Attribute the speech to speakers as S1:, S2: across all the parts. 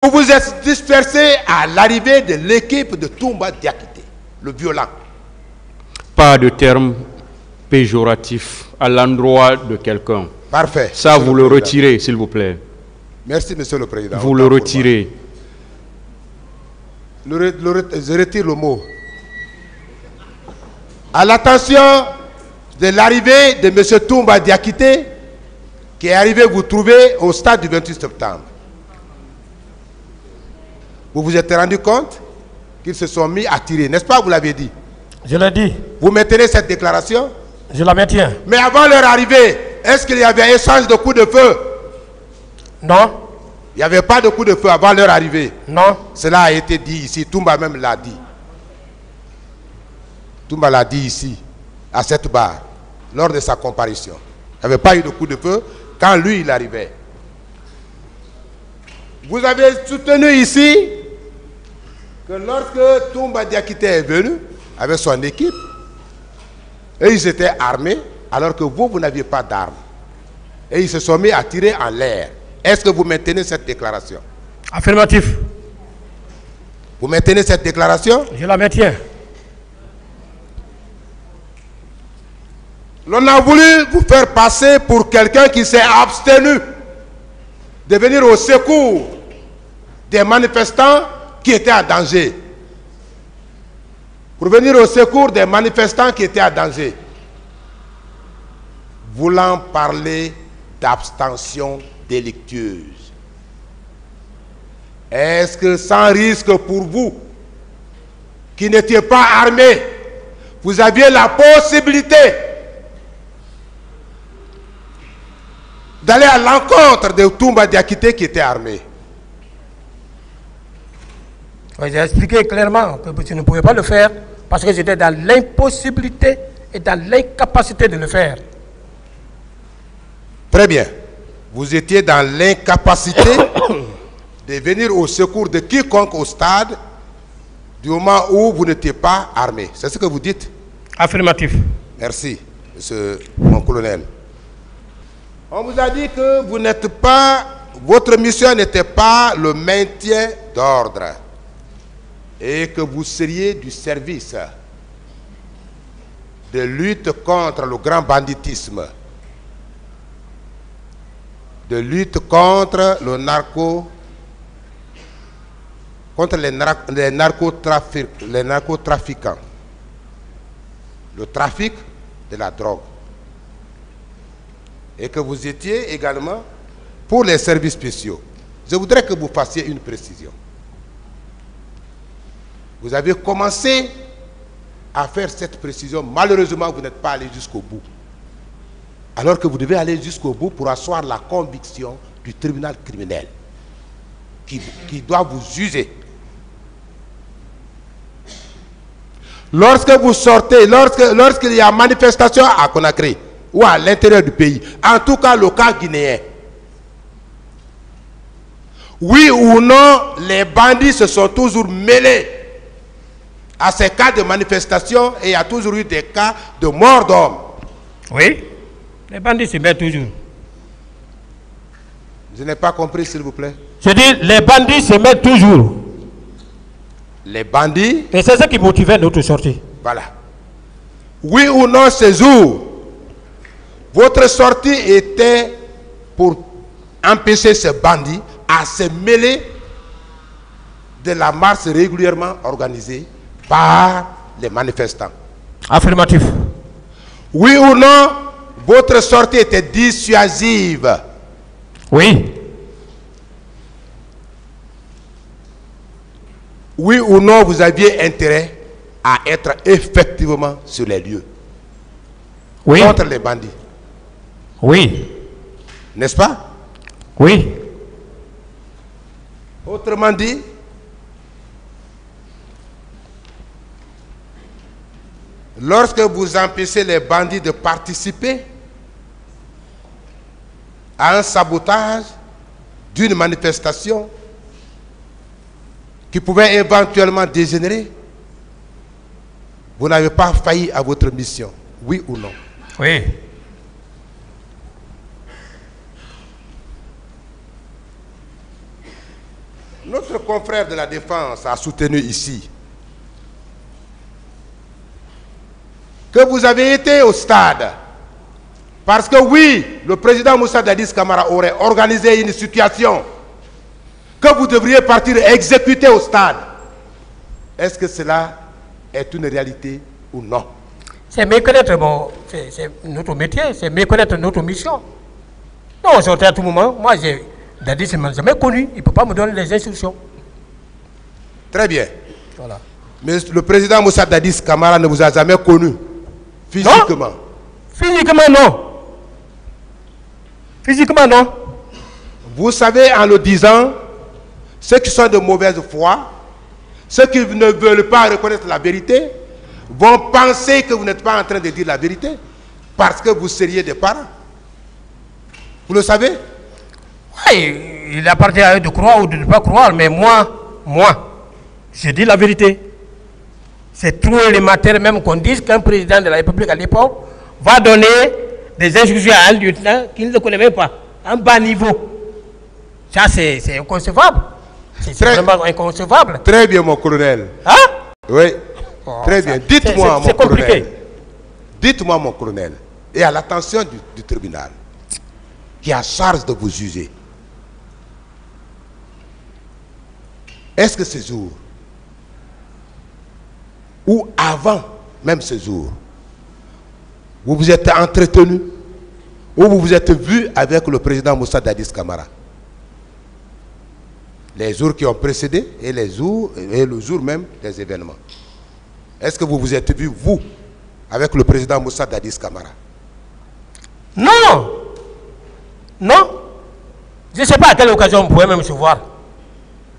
S1: Vous vous êtes dispersé à l'arrivée de l'équipe de Toumba Diakité, le violent.
S2: Pas de terme péjoratif à l'endroit de quelqu'un.
S1: Parfait.
S2: Ça, vous le retirez, s'il vous plaît.
S1: Merci, Monsieur le Président.
S2: Vous le retirez.
S1: Je retire le mot. À l'attention de l'arrivée de M. Toumba Diakité, qui est arrivé vous trouver au stade du 28 septembre. Vous vous êtes rendu compte qu'ils se sont mis à tirer, n'est-ce pas? Vous l'avez dit.
S3: Je l'ai dit.
S1: Vous maintenez cette déclaration?
S3: Je la maintiens.
S1: Mais avant leur arrivée, est-ce qu'il y avait un échange de coups de feu?
S3: Non.
S1: Il n'y avait pas de coups de feu avant leur arrivée.
S3: Non.
S1: Cela a été dit ici. Toumba même l'a dit. Toumba l'a dit ici, à cette barre, lors de sa comparution. Il n'y avait pas eu de coup de feu quand lui, il arrivait. Vous avez soutenu ici que lorsque Toumba Diakité est venu avec son équipe, et ils étaient armés, alors que vous n'aviez pas d'armes. Et ils se sont mis à tirer en l'air. Est-ce que vous maintenez cette déclaration?
S3: Affirmatif.
S1: Vous maintenez cette déclaration?
S3: Je la maintiens.
S1: L'on a voulu vous faire passer pour quelqu'un qui s'est abstenu de venir au secours des manifestants qui étaient en danger. Pour venir au secours des manifestants qui étaient en danger. Voulant parler d'abstention délictueuse. Est-ce que sans risque pour vous, qui n'étiez pas armés, vous aviez la possibilité d'aller à l'encontre de Toumba Diakité qui était armé?
S3: Oui, j'ai expliqué clairement que je ne pouvais pas le faire parce que j'étais dans l'impossibilité et dans l'incapacité de le faire.
S1: Très bien. Vous étiez dans l'incapacité de venir au secours de quiconque au stade du moment où vous n'étiez pas armé. C'est ce que vous dites?
S3: Affirmatif.
S1: Merci, monsieur mon colonel. On vous a dit que vous n'êtes pas, votre mission n'était pas le maintien d'ordre et que vous seriez du service de lutte contre le grand banditisme, de lutte contre le les narcotrafiquants, le trafic de la drogue. Et que vous étiez également pour les services spéciaux. Je voudrais que vous fassiez une précision. Vous avez commencé à faire cette précision. Malheureusement, vous n'êtes pas allé jusqu'au bout. Alors que vous devez aller jusqu'au bout pour asseoir la conviction du tribunal criminel qui doit vous juger. Lorsque vous sortez, lorsqu'il y a manifestation à Conakry, ou à l'intérieur du pays, en tout cas le cas guinéen, oui ou non, les bandits se sont toujours mêlés à ces cas de manifestation et il y a toujours eu des cas de mort d'hommes.
S3: Oui, les bandits se mêlent toujours.
S1: Je n'ai pas compris, s'il vous plaît.
S3: Je dis, les bandits se mêlent toujours.
S1: Les bandits...
S3: Et c'est ça qui motivait notre sortie.
S1: Voilà. Oui ou non, ces jours, votre sortie était pour empêcher ces bandits à se mêler de la marche régulièrement organisée par les manifestants.
S3: Affirmatif.
S1: Oui ou non, votre sortie était dissuasive.
S3: Oui.
S1: Oui ou non, vous aviez intérêt à être effectivement sur les lieux.
S3: Oui.
S1: Contre les bandits.
S3: Oui.
S1: N'est-ce pas?
S3: Oui.
S1: Autrement dit, lorsque vous empêchez les bandits de participer à un sabotage d'une manifestation qui pouvait éventuellement dégénérer, vous n'avez pas failli à votre mission, oui ou non?
S3: Oui.
S1: Notre confrère de la Défense a soutenu ici que vous avez été au stade parce que oui, le président Moussa Dadis Camara aurait organisé une situation que vous devriez partir exécuter au stade. Est-ce que cela est une réalité ou non?
S3: C'est méconnaître c'est notre métier, c'est méconnaître notre mission. Non, aujourd'hui à tout moment, moi Dadis ne m'a jamais connu, il ne peut pas me donner les instructions.
S1: Très bien.
S3: Voilà.
S1: Mais le président Moussa Dadis Camara ne vous a jamais connu physiquement?
S3: Non. Physiquement, non. Physiquement, non.
S1: Vous savez, en le disant, ceux qui sont de mauvaise foi, ceux qui ne veulent pas reconnaître la vérité, vont penser que vous n'êtes pas en train de dire la vérité parce que vous seriez des parents. Vous le savez?
S3: Oui, il appartient à eux de croire ou de ne pas croire, mais moi, je dis la vérité. C'est trop élémentaire même qu'on dise qu'un président de la République à l'époque va donner des instructions à un lieutenant qu'il ne connaît même pas, à un bas niveau. Ça, c'est inconcevable. C'est vraiment inconcevable.
S1: Très bien, mon colonel.
S3: Hein?
S1: Oui. Très bien. Dites-moi, mon colonel. Dites-moi, mon colonel, et à l'attention du tribunal, qui a charge de vous juger. Est-ce que ce jour, ou avant même ce jour, vous vous êtes entretenu, ou vous vous êtes vu avec le président Moussa Dadis Camara? Les jours qui ont précédé et le jour même des événements. Est-ce que vous vous êtes vu, vous, avec le président Moussa Dadis Camara?
S3: Non. Non. Je ne sais pas à quelle occasion on pouvait même se voir.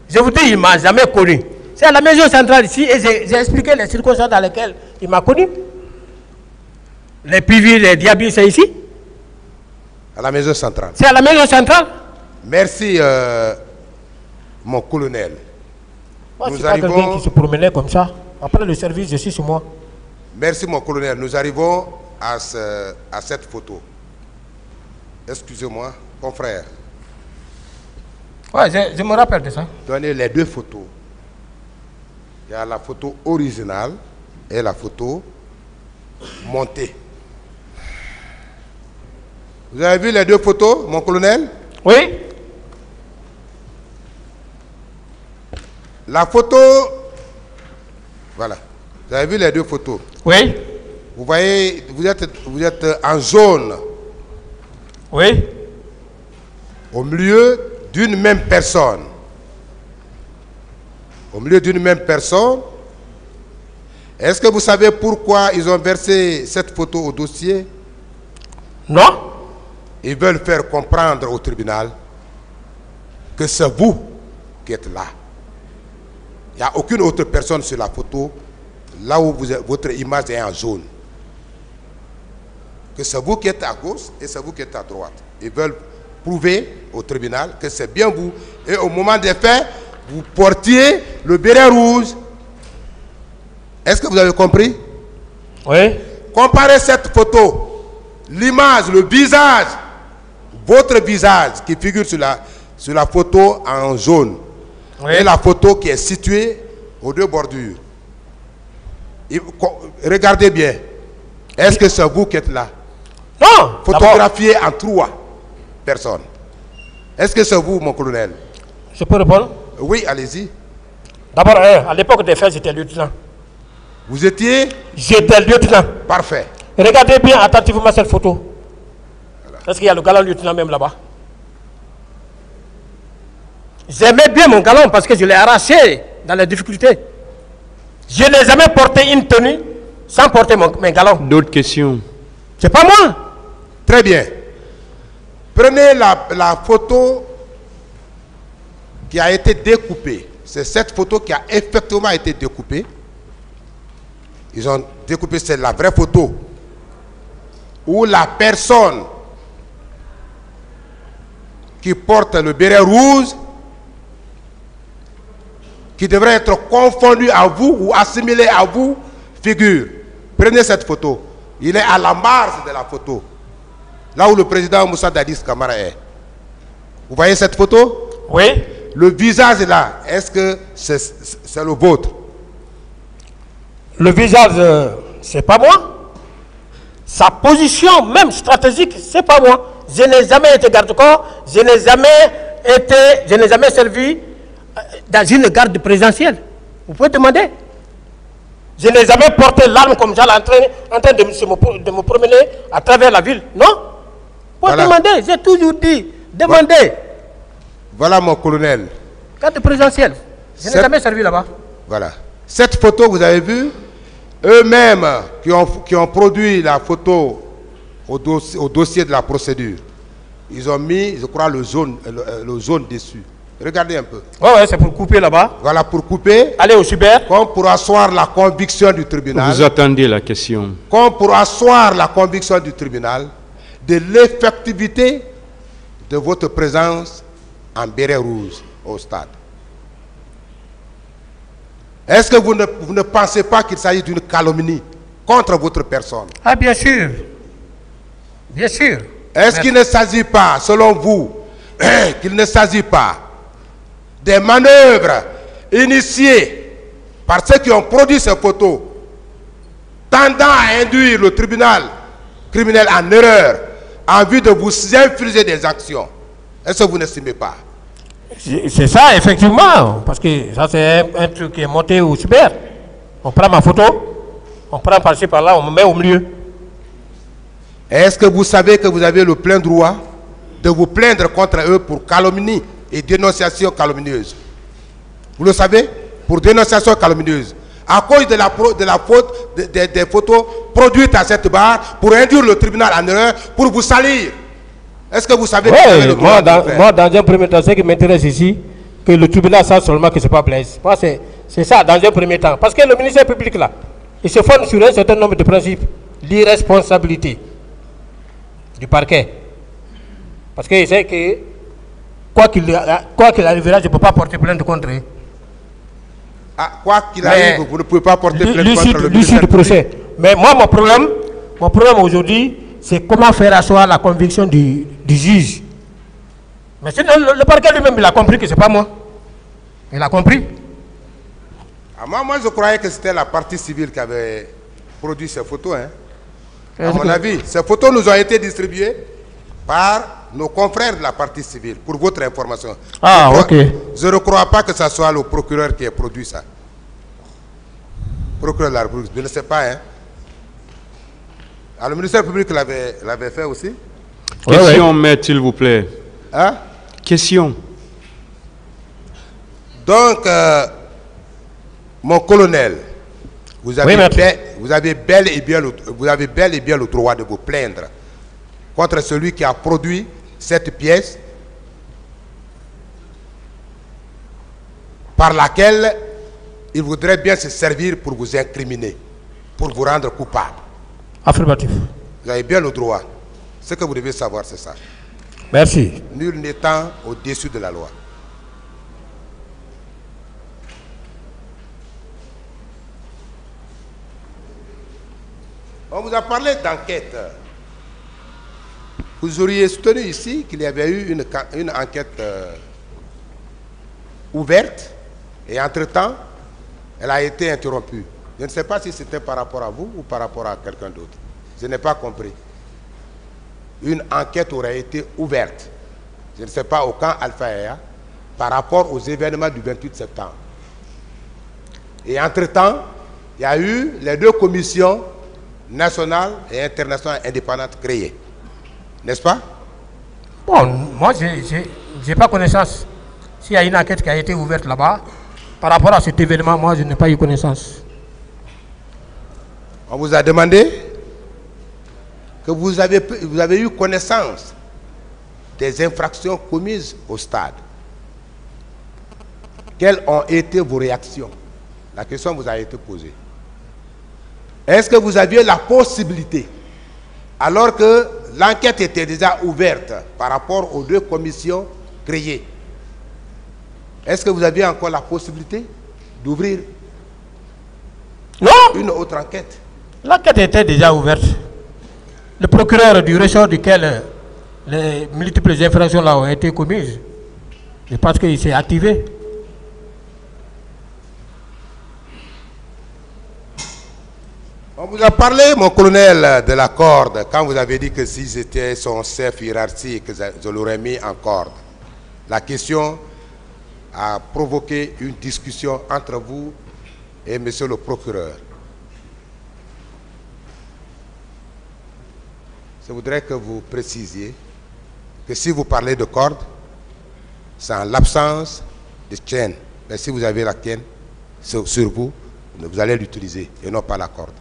S3: Je vous dis, il ne m'a jamais connu. C'est à la maison centrale ici et j'ai expliqué les circonstances dans lesquelles il m'a connu. Les PV, les diables, c'est ici.
S1: À la maison centrale.
S3: C'est à la maison centrale.
S1: Merci, mon colonel.
S3: Moi, je ne suis pas quelqu'un qui se promenait comme ça. Après le service, je suis sur moi.
S1: Merci, mon colonel. Nous arrivons à cette photo. Excusez-moi, confrère.
S3: Ouais, je me rappelle de ça.
S1: Donnez les deux photos. Il y a la photo originale et la photo montée. Vous avez vu les deux photos, mon colonel?
S3: Oui.
S1: La photo... Voilà. Vous avez vu les deux photos?
S3: Oui.
S1: Vous voyez, vous êtes en jaune.
S3: Oui.
S1: Au milieu d'une même personne. Au milieu d'une même personne. Est-ce que vous savez pourquoi ils ont versé cette photo au dossier?
S3: Non.
S1: Ils veulent faire comprendre au tribunal que c'est vous qui êtes là. Il n'y a aucune autre personne sur la photo, là où votre image est en jaune. Que c'est vous qui êtes à gauche et c'est vous qui êtes à droite. Ils veulent prouver au tribunal que c'est bien vous. Et au moment des faits, vous portiez le béret rouge. Est-ce que vous avez compris?
S3: Oui.
S1: Comparez cette photo, l'image, le visage, votre visage qui figure sur la photo en jaune. Oui. Et la photo qui est située aux deux bordures. Regardez bien. Est-ce que c'est vous qui êtes là?
S3: Non.
S1: Photographié en 3 personnes. Est-ce que c'est vous, mon colonel?
S3: Je peux répondre?
S1: Oui, allez-y. D'abord,
S3: à l'époque des faits, j'étais lieutenant.
S1: Vous étiez?
S3: J'étais lieutenant.
S1: Parfait.
S3: Regardez bien attentivement cette photo. Voilà. Est-ce qu'il y a le galant lieutenant même là-bas? J'aimais bien mon galon parce que je l'ai arraché dans les difficultés. Je n'ai jamais porté une tenue sans porter mes galons.
S2: D'autres questions?
S3: C'est pas moi.
S1: Très bien. Prenez la photo qui a été découpée. C'est cette photo qui a effectivement été découpée. Ils ont découpé, c'est la vraie photo. Où la personne qui porte le béret rouge, qui devrait être confondu à vous ou assimilé à vous, figure. Prenez cette photo. Il est à la marge de la photo. Là où le président Moussa Dadis Camara est. Vous voyez cette photo?
S3: Oui.
S1: le visage là, est-ce que c'est le vôtre?
S3: Le visage, c'est pas moi. Sa position même stratégique, c'est pas moi. Je n'ai jamais été garde-corps, je n'ai jamais servi dans une garde présidentielle. Vous pouvez demander. Je n'ai jamais porté l'arme comme ça en train de me promener à travers la ville. Non. Vous pouvez demander, j'ai toujours dit, demandez.
S1: Voilà mon colonel.
S3: Garde présidentielle. Je n'ai jamais servi là-bas.
S1: Voilà. Cette photo, vous avez vu, eux-mêmes qui ont produit la photo au dossier de la procédure, ils ont mis, je crois, le jaune dessus. Regardez un peu.
S3: Ouais, c'est pour couper là-bas.
S1: Voilà, pour couper.
S3: Allez au cyber.
S1: Comme pour asseoir la conviction du tribunal.
S2: Vous attendez la question.
S1: Comme pour asseoir la conviction du tribunal de l'effectivité de votre présence en béret rouge au stade. Est-ce que vous ne pensez pas qu'il s'agit d'une calomnie contre votre personne?
S3: Ah, bien sûr. Bien sûr.
S1: Est-ce qu'il ne s'agit pas, selon vous, qu'il ne s'agit pas des manœuvres initiées par ceux qui ont produit ces photos tendant à induire le tribunal criminel en erreur en vue de vous infliger des actions? Est-ce que vous n'estimez pas?
S3: C'est ça, effectivement, parce que ça c'est un truc qui est monté au cyber. On prend ma photo, on prend par-ci par-là, on me met au milieu.
S1: Est-ce que vous savez que vous avez le plein droit de vous plaindre contre eux pour calomnie et dénonciation calomnieuse? Vous le savez? Pour dénonciation calomnieuse. À cause de la faute des photos produites à cette barre pour induire le tribunal en erreur, pour vous salir. Est-ce que vous savez que vous avez le droit de le faire?
S3: Moi, dans un premier temps, ce qui m'intéresse ici, que le tribunal sache seulement que ce n'est pas Blaise. Moi, c'est ça, dans un premier temps. Parce que le ministère public, là, il se fonde sur un certain nombre de principes. L'irresponsabilité du parquet. Parce qu'il sait que, quoi qu'il arrivera, je ne peux pas porter plainte contre eux.
S1: Ah, quoi qu'il arrive, vous ne pouvez pas porter plainte contre le
S3: l'issue du procès. Mais moi, mon problème aujourd'hui, c'est comment faire asseoir la conviction du juge. Mais le parquet lui-même, il a compris que ce n'est pas moi. Il a compris.
S1: Ah, moi, je croyais que c'était la partie civile qui avait produit ces photos. Hein. À mon avis, ces photos nous ont été distribuées par nos confrères de la partie civile, pour votre information.
S3: Ah, ok.
S1: Je ne crois pas que ce soit le procureur qui ait produit ça. Procureur de la République, je ne sais pas. Hein. Alors, le ministère public l'avait fait aussi.
S2: Question, maître, s'il vous plaît.
S1: Hein?
S2: Question.
S1: Donc, mon colonel, vous avez bel et bien le droit de vous plaindre contre celui qui a produit cette pièce par laquelle il voudrait bien se servir pour vous incriminer, pour vous rendre coupable.
S3: Affirmatif.
S1: Vous avez bien le droit. Ce que vous devez savoir, c'est ça.
S3: Merci.
S1: Nul n'étant au-dessus de la loi. On vous a parlé d'enquête. Vous auriez soutenu ici qu'il y avait eu une enquête ouverte et entre-temps, elle a été interrompue. Je ne sais pas si c'était par rapport à vous ou par rapport à quelqu'un d'autre. Je n'ai pas compris. Une enquête aurait été ouverte, je ne sais pas, au camp Alpha Ea, par rapport aux événements du 28 septembre. Et entre-temps, il y a eu les deux commissions nationales et internationales indépendantes créées. N'est-ce pas?
S3: Bon, moi, je n'ai pas connaissance. S'il y a une enquête qui a été ouverte là-bas, par rapport à cet événement, moi, je n'ai pas eu connaissance.
S1: On vous a demandé que vous avez eu connaissance des infractions commises au stade. Quelles ont été vos réactions? La question vous a été posée. Est-ce que vous aviez la possibilité, alors que l'enquête était déjà ouverte par rapport aux deux commissions créées, est-ce que vous aviez encore la possibilité d'ouvrir une autre enquête?
S3: L'enquête était déjà ouverte. Le procureur du ressort duquel les multiples infractions là ont été commises Je pense qu'il s'est activé.
S1: On vous a parlé, mon colonel, de la corde, quand vous avez dit que si j'étais son chef hiérarchique, je l'aurais mis en corde. La question a provoqué une discussion entre vous et monsieur le procureur. Je voudrais que vous précisiez que si vous parlez de corde, c'est en l'absence de chaîne. Mais si vous avez la chaîne sur vous, vous allez l'utiliser et non pas la corde.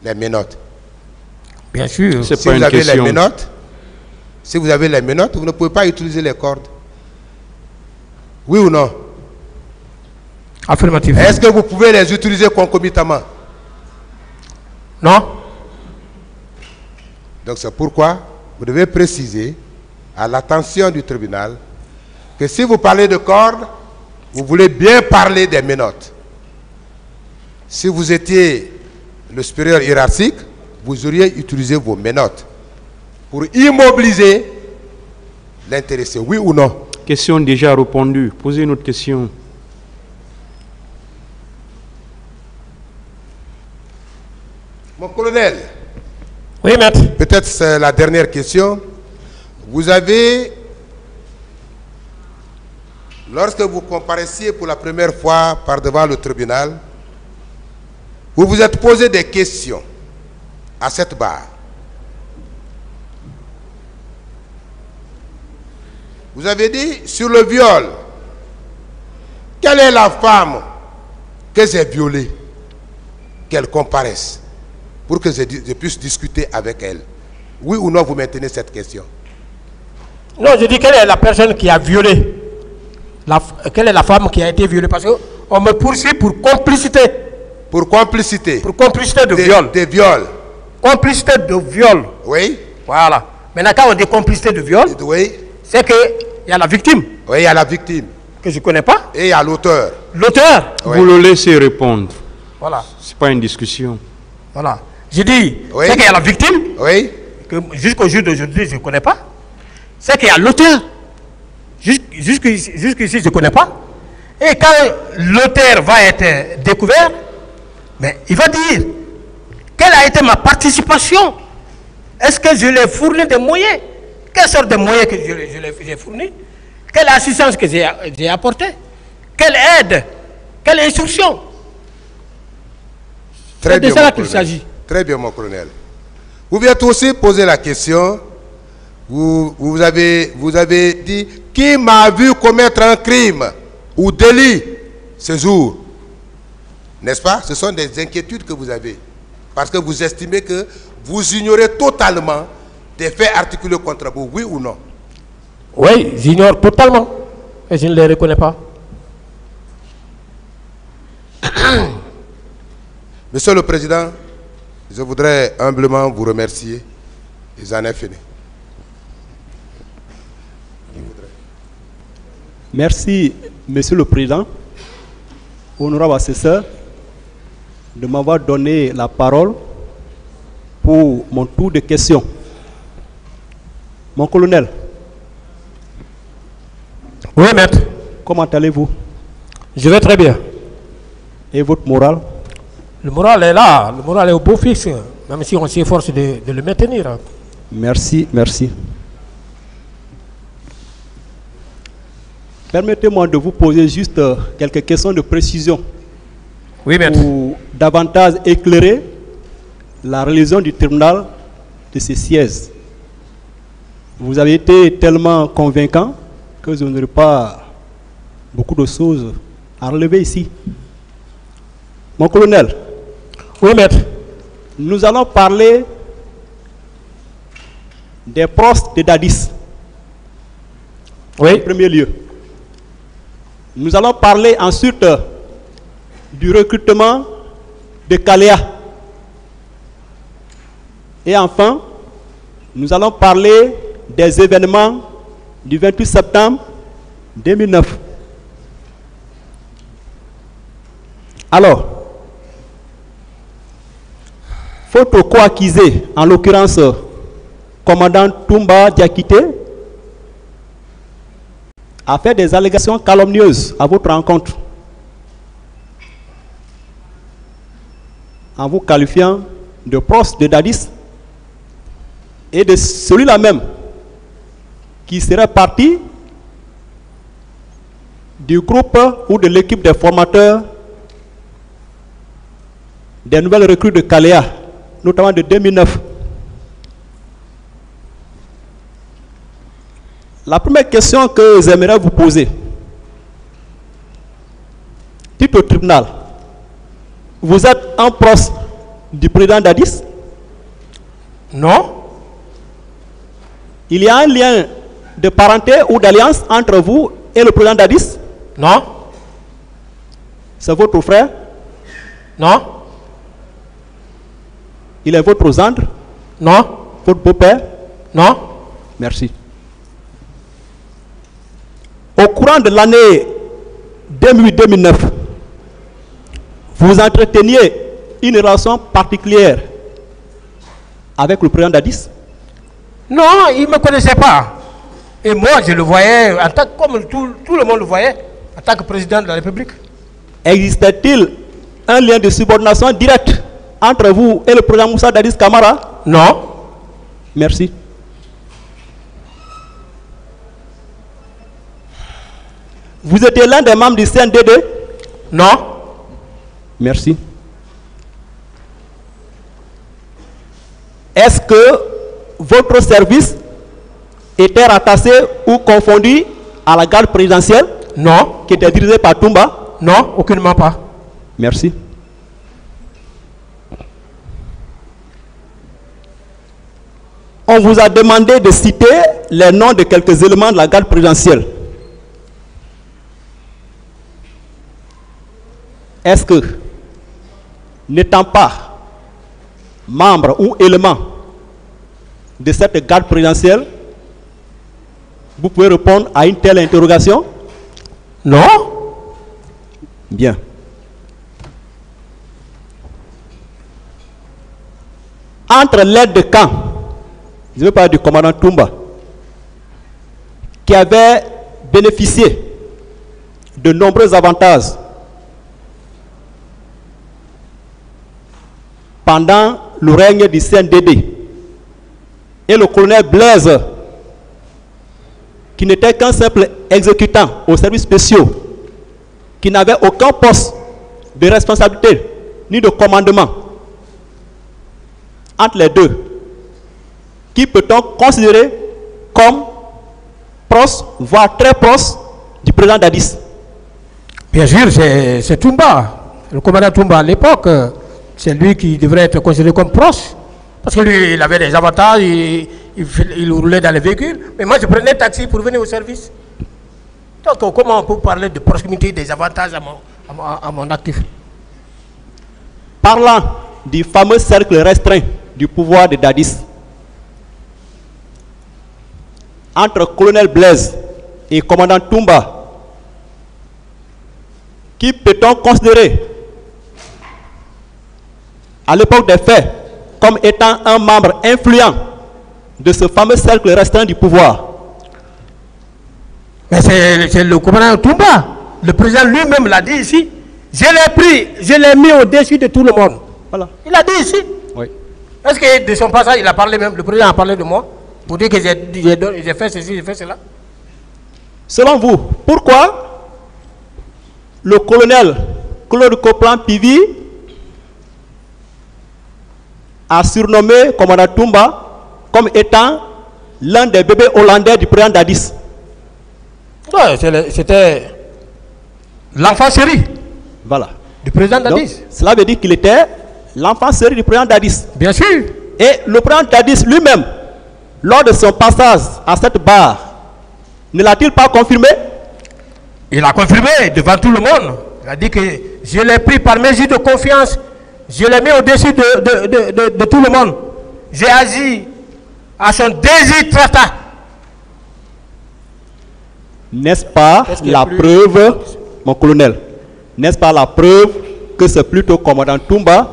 S1: Les menottes.
S3: Bien sûr.
S2: C'est
S1: Si
S2: pas
S1: vous
S2: une
S1: avez
S2: question.
S1: les menottes, si vous avez les menottes, vous ne pouvez pas utiliser les cordes. Oui ou non?
S3: Affirmatif.
S1: Est-ce que vous pouvez les utiliser concomitamment?
S3: Non?
S1: Donc c'est pourquoi vous devez préciser à l'attention du tribunal que si vous parlez de cordes, vous voulez bien parler des menottes. Si vous étiez le supérieur hiérarchique, vous auriez utilisé vos menottes pour immobiliser l'intéressé, oui ou non?
S2: Question déjà répondue. Posez une autre question.
S1: Mon colonel,
S3: Oui, maître.
S1: peut-être c'est la dernière question. Vous avez, lorsque vous comparaissiez pour la première fois par devant le tribunal, vous vous êtes posé des questions à cette barre. Vous avez dit sur le viol, quelle est la femme que j'ai violée? Qu'elle comparaisse pour que je puisse discuter avec elle. Oui ou non, vous maintenez cette question?
S3: Non, je dis quelle est la personne qui a violé. Quelle est la femme qui a été violée? Parce qu'on me poursuit pour complicité.
S1: Pour complicité.
S3: Pour complicité de viol.
S1: Des viols.
S3: Complicité de viol.
S1: Oui.
S3: Voilà. Maintenant, quand on dit complicité de viol,
S1: Oui.
S3: c'est qu'il y a la victime,
S1: Oui, il y a la victime.
S3: que je ne connais pas.
S1: Et il y a l'auteur.
S3: L'auteur.
S1: Oui.
S2: Vous le laissez répondre.
S3: Voilà.
S2: C'est pas une discussion.
S3: Voilà. Je dis,
S1: Oui.
S3: c'est qu'il y a la victime,
S1: Oui.
S3: que jusqu'au jour d'aujourd'hui, je ne connais pas. C'est qu'il y a l'auteur. Jusqu'ici, je ne connais pas. Et quand l'auteur va être découvert, mais il va dire, quelle a été ma participation? Est-ce que je lui ai fourni des moyens? Quelle sorte de moyens que j'ai fourni? Quelle assistance que j'ai apportée? Quelle aide? Quelle instruction? C'est de cela qu'il s'agit.
S1: Très bien, mon colonel. Vous vient aussi poser la question. Vous avez dit, qui m'a vu commettre un crime ou délit ce jour? N'est-ce pas? Ce sont des inquiétudes que vous avez. Parce que vous estimez que vous ignorez totalement des faits articulés contre vous, oui ou non?
S3: Oui, j'ignore totalement. Et je ne les reconnais pas.
S1: Monsieur le Président, je voudrais humblement vous remercier. Et j'en ai fini.
S4: Merci, Monsieur le Président, honorable assesseur, de m'avoir donné la parole pour mon tour de questions. Mon colonel.
S3: Oui, maître.
S4: Comment allez-vous?
S3: Je vais très bien.
S4: Et votre morale?
S3: Le moral est là. Le moral est au beau fixe. Même si on s'efforce de le maintenir.
S4: Merci, merci. Permettez-moi de vous poser juste quelques questions de précision.
S3: Oui, maître.
S4: Pour davantage éclairer la religion du tribunal de ces sièges. Vous avez été tellement convaincant que je n'aurai pas beaucoup de choses à relever ici. Mon colonel.
S3: Oui, maître.
S4: Nous allons parler des proches de Dadis.
S3: Oui.
S4: En premier lieu. Nous allons parler ensuite du recrutement de Kaléa. Et enfin, nous allons parler des événements du 28 septembre 2009. Alors, photo co-accusé, en l'occurrence, commandant Toumba Diakité, a fait des allégations calomnieuses à votre rencontre, en vous qualifiant de proche de Dadis et de celui-là même qui serait parti du groupe ou de l'équipe des formateurs des nouvelles recrues de Caléa, notamment de 2009. La première question que j'aimerais vous poser, dites au tribunal, vous êtes un proche du président Dadis?
S3: Non.
S4: Il y a un lien de parenté ou d'alliance entre vous et le président Dadis?
S3: Non.
S4: C'est votre frère?
S3: Non.
S4: Il est votre gendre?
S3: Non.
S4: Votre beau-père?
S3: Non.
S4: Merci. Au courant de l'année 2008-2009, vous entreteniez une relation particulière avec le président Dadis?
S3: Non, il ne me connaissait pas. Et moi, je le voyais, en tant, comme tout le monde le voyait, en tant que président de la République.
S4: Existait-il un lien de subordination direct entre vous et le président Moussa Dadis Camara?
S3: Non.
S4: Merci. Vous étiez l'un des membres du CNDD?
S3: Non.
S4: Merci. Est-ce que votre service était rattaché ou confondu à la garde présidentielle?
S3: Non.
S4: Qui était dirigée par Toumba?
S3: Non, aucunement pas.
S4: Merci. On vous a demandé de citer les noms de quelques éléments de la garde présidentielle. Est-ce que, n'étant pas membre ou élément de cette garde présidentielle, vous pouvez répondre à une telle interrogation?
S3: Non.
S4: Bien. Entre l'aide de camp, je veux parler du commandant Toumba, qui avait bénéficié de nombreux avantages pendant le règne du CNDD, et le colonel Blaise, qui n'était qu'un simple exécutant aux services spéciaux, qui n'avait aucun poste de responsabilité ni de commandement. Entre les deux, qui peut-on considérer comme proche, voire très proche du président Dadis?
S3: Bien sûr, c'est Toumba. Le commandant Toumba à l'époque, c'est lui qui devrait être considéré comme proche. Parce que lui, il avait des avantages, il roulait dans les véhicules. Mais moi, je prenais un taxi pour venir au service. Donc, comment on peut parler de proximité, des avantages à mon actif?
S4: Parlant du fameux cercle restreint du pouvoir de Dadis, entre colonel Blaise et commandant Toumba, qui peut-on considérer à l'époque des faits comme étant un membre influent de ce fameux cercle restreint du pouvoir?
S3: Mais c'est le commandant Toumba. Le président lui-même l'a dit ici. Je l'ai pris, je l'ai mis au-dessus de tout le monde.
S4: Voilà.
S3: Il a dit ici.
S4: Oui.
S3: Est-ce que de son passage, il a parlé même, le président a parlé de moi, pour dire que j'ai fait ceci, j'ai fait cela?
S4: Selon vous, pourquoi le colonel Claude Coplan-Pivi a surnommé commandant Toumba comme étant l'un des bébés hollandais du président Dadis?
S3: Ouais, c'était l'enfant chéri.
S4: Voilà.
S3: Du président
S4: Donc,
S3: Dadis.
S4: cela veut dire qu'il était l'enfant chéri du président Dadis.
S3: Bien sûr.
S4: Et le président Dadis lui-même, lors de son passage à cette barre, ne l'a-t-il pas confirmé?
S3: Il a confirmé devant tout le monde. Il a dit que je l'ai pris par mesure de confiance. Je l'ai mis au-dessus de tout le monde. J'ai agi à son désir tractat.
S4: N'est-ce pas la preuve, mon colonel, n'est-ce pas la preuve que c'est plutôt commandant Toumba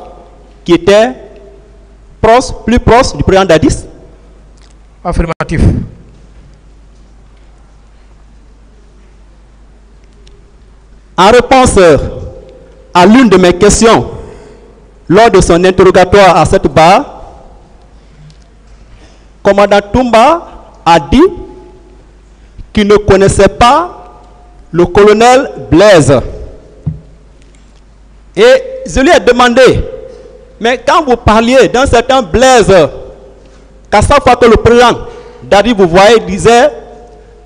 S4: qui était proche, plus proche du président Dadis?
S3: Affirmatif.
S4: En réponse à l'une de mes questions lors de son interrogatoire à cette barre, commandant Toumba a dit qu'il ne connaissait pas le colonel Blaise. Et je lui ai demandé, mais quand vous parliez d'un certain Blaise, qu'à chaque fois que le président Dadi vous voyez, disait,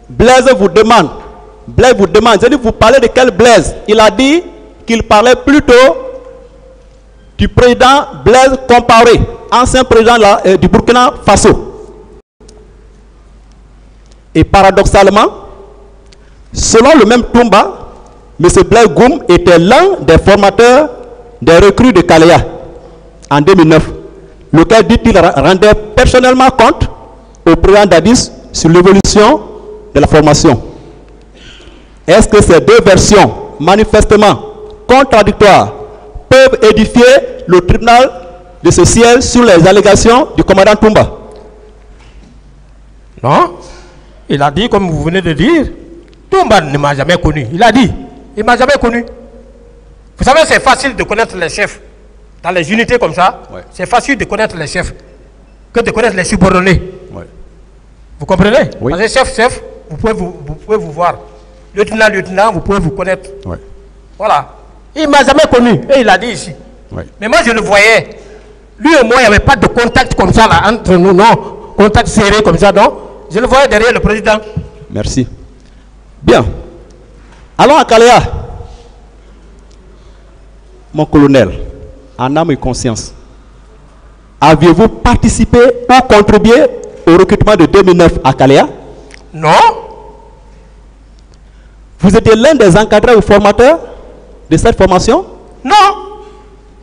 S4: Blaise vous demande, Blaise vous demande. J'ai dit, vous parlez de quel Blaise? Il a dit qu'il parlait plutôt du président Blaise Compaoré, ancien président du Burkina Faso. Et paradoxalement, selon le même Toumba, M. Blaise Goum était l'un des formateurs des recrues de Kalea en 2009, lequel dit qu'il rendait personnellement compte au président Dadis sur l'évolution de la formation. Est-ce que ces deux versions manifestement contradictoires peuvent édifier le tribunal de ce siège sur les allégations du commandant Toumba?
S3: Non. Il a dit, comme vous venez de dire, Toumba ne m'a jamais connu. Il a dit, il ne m'a jamais connu. Vous savez, c'est facile de connaître les chefs. Dans les unités comme ça, ouais. C'est facile de connaître les chefs que de connaître les subordonnés. Ouais. Vous comprenez? Oui. Parce que chef, vous pouvez vous voir. Lieutenant, vous pouvez vous connaître. Ouais. Voilà. Il ne m'a jamais connu. Et il a dit ici. Ouais. Mais moi, je le voyais. Lui et moi, il n'y avait pas de contact comme ça là, entre nous, non. Contact serré comme ça, non. Je le voyais derrière le président.
S4: Merci. Bien. Allons à Kalea. Mon colonel, en âme et conscience, aviez-vous participé ou contribué au recrutement de 2009 à Kalea?
S3: Non.
S4: Vous étiez l'un des encadrés ou formateurs de cette formation?
S3: Non.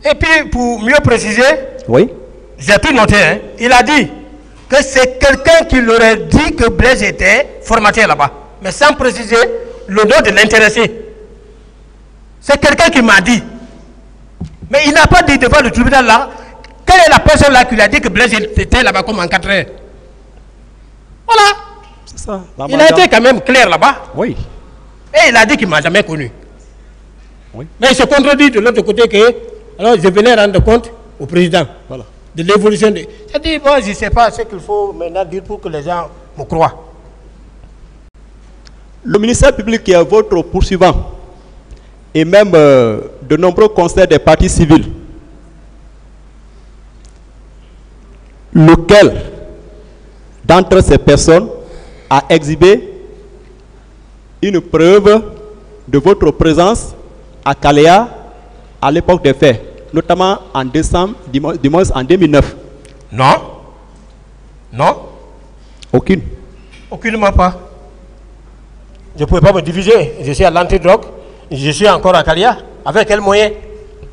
S3: Et puis, pour mieux préciser,
S4: oui,
S3: j'ai tout noté. Hein. Il a dit que c'est quelqu'un qui leur a dit que Blaise était formateur là-bas, mais sans préciser le nom de l'intéressé. C'est quelqu'un qui m'a dit. Mais il n'a pas dit devant le tribunal là, quelle est la personne là qui lui a dit que Blaise était là-bas comme encadré. Voilà.
S4: C'est ça.
S3: Il a été quand même clair là-bas.
S4: Oui.
S3: Et il a dit qu'il ne m'a jamais connu.
S4: Oui.
S3: Mais il se contredit de l'autre côté que, alors je venais rendre compte au président. Voilà. De l'évolution de... J'ai dit, bon, je ne sais pas ce qu'il faut maintenant dire pour que les gens me croient.
S4: Le ministère public qui est votre poursuivant et même de nombreux conseils des partis civils, lequel d'entre ces personnes a exhibé une preuve de votre présence à Kalea à l'époque des faits, notamment en décembre, du moins en 2009?
S3: Non. Non.
S4: Aucune?
S3: Aucunement pas. Je ne pouvais pas me diviser. Je suis à l'anti-drogue. Je suis encore à Kalea. Avec quel moyen?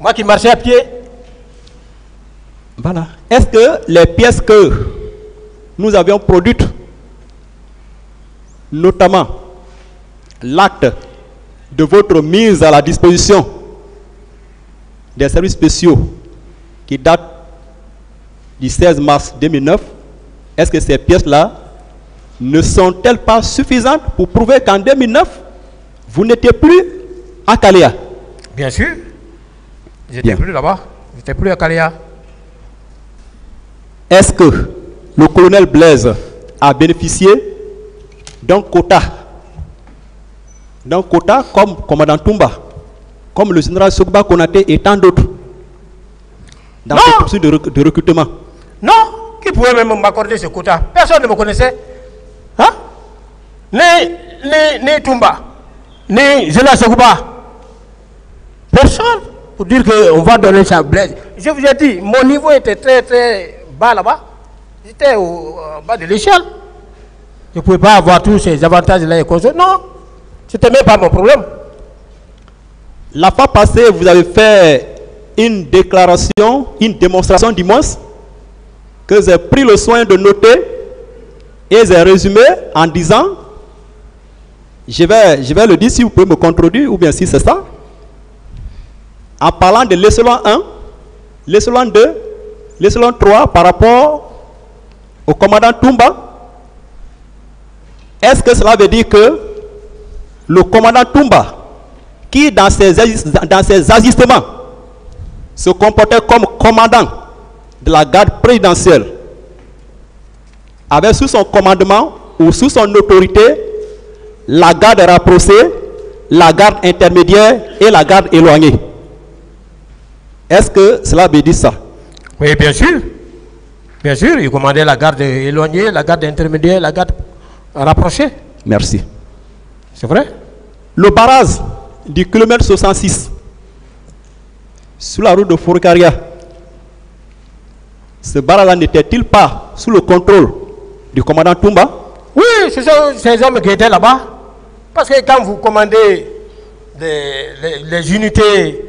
S3: Moi qui marchais à pied.
S4: Voilà. Est-ce que les pièces que nous avions produites, notamment l'acte de votre mise à la disposition des services spéciaux qui date du 16 mars 2009, est-ce que ces pièces-là ne sont-elles pas suffisantes pour prouver qu'en 2009, vous n'étiez plus à Kalea?
S3: Bien sûr. J'étais plus là-bas. J'étais plus à Kalea.
S4: Est-ce que le colonel Blaise a bénéficié d'un quota comme commandant Toumba, comme le général Sogba Konaté et tant d'autres dans ce processus de recrutement?
S3: Non. Qui pouvait même m'accorder ce quota? Personne ne me connaissait. Hein? Ni Toumba, ni général Sogba. Personne. Pour dire qu'on va donner ça à Blaise. Je vous ai dit, mon niveau était très très bas là-bas. J'étais au bas de l'échelle. Je ne pouvais pas avoir tous ces avantages-là et causes. Non. C'était même pas mon problème.
S4: La fois passée, vous avez fait une déclaration, une démonstration du moins, que j'ai pris le soin de noter et j'ai résumé en disant, je vais le dire si vous pouvez me contredire ou bien si c'est ça, en parlant de l'échelon 1, l'échelon 2, l'échelon 3 par rapport au commandant Toumba. Est-ce que cela veut dire que le commandant Toumba, qui dans ses ajustements se comportait comme commandant de la garde présidentielle, avait sous son commandement ou sous son autorité la garde rapprochée, la garde intermédiaire et la garde éloignée. Est-ce que cela veut dire ça?
S3: Oui, bien sûr. Bien sûr, il commandait la garde éloignée, la garde intermédiaire, la garde rapprochée.
S4: Merci.
S3: C'est vrai?
S4: Le barrage du kilomètre 66 sur la route de Forokaria, ce barrage-là n'était-il pas sous le contrôle du commandant Toumba?
S3: Oui, ce sont ces hommes qui étaient là-bas. Parce que quand vous commandez les unités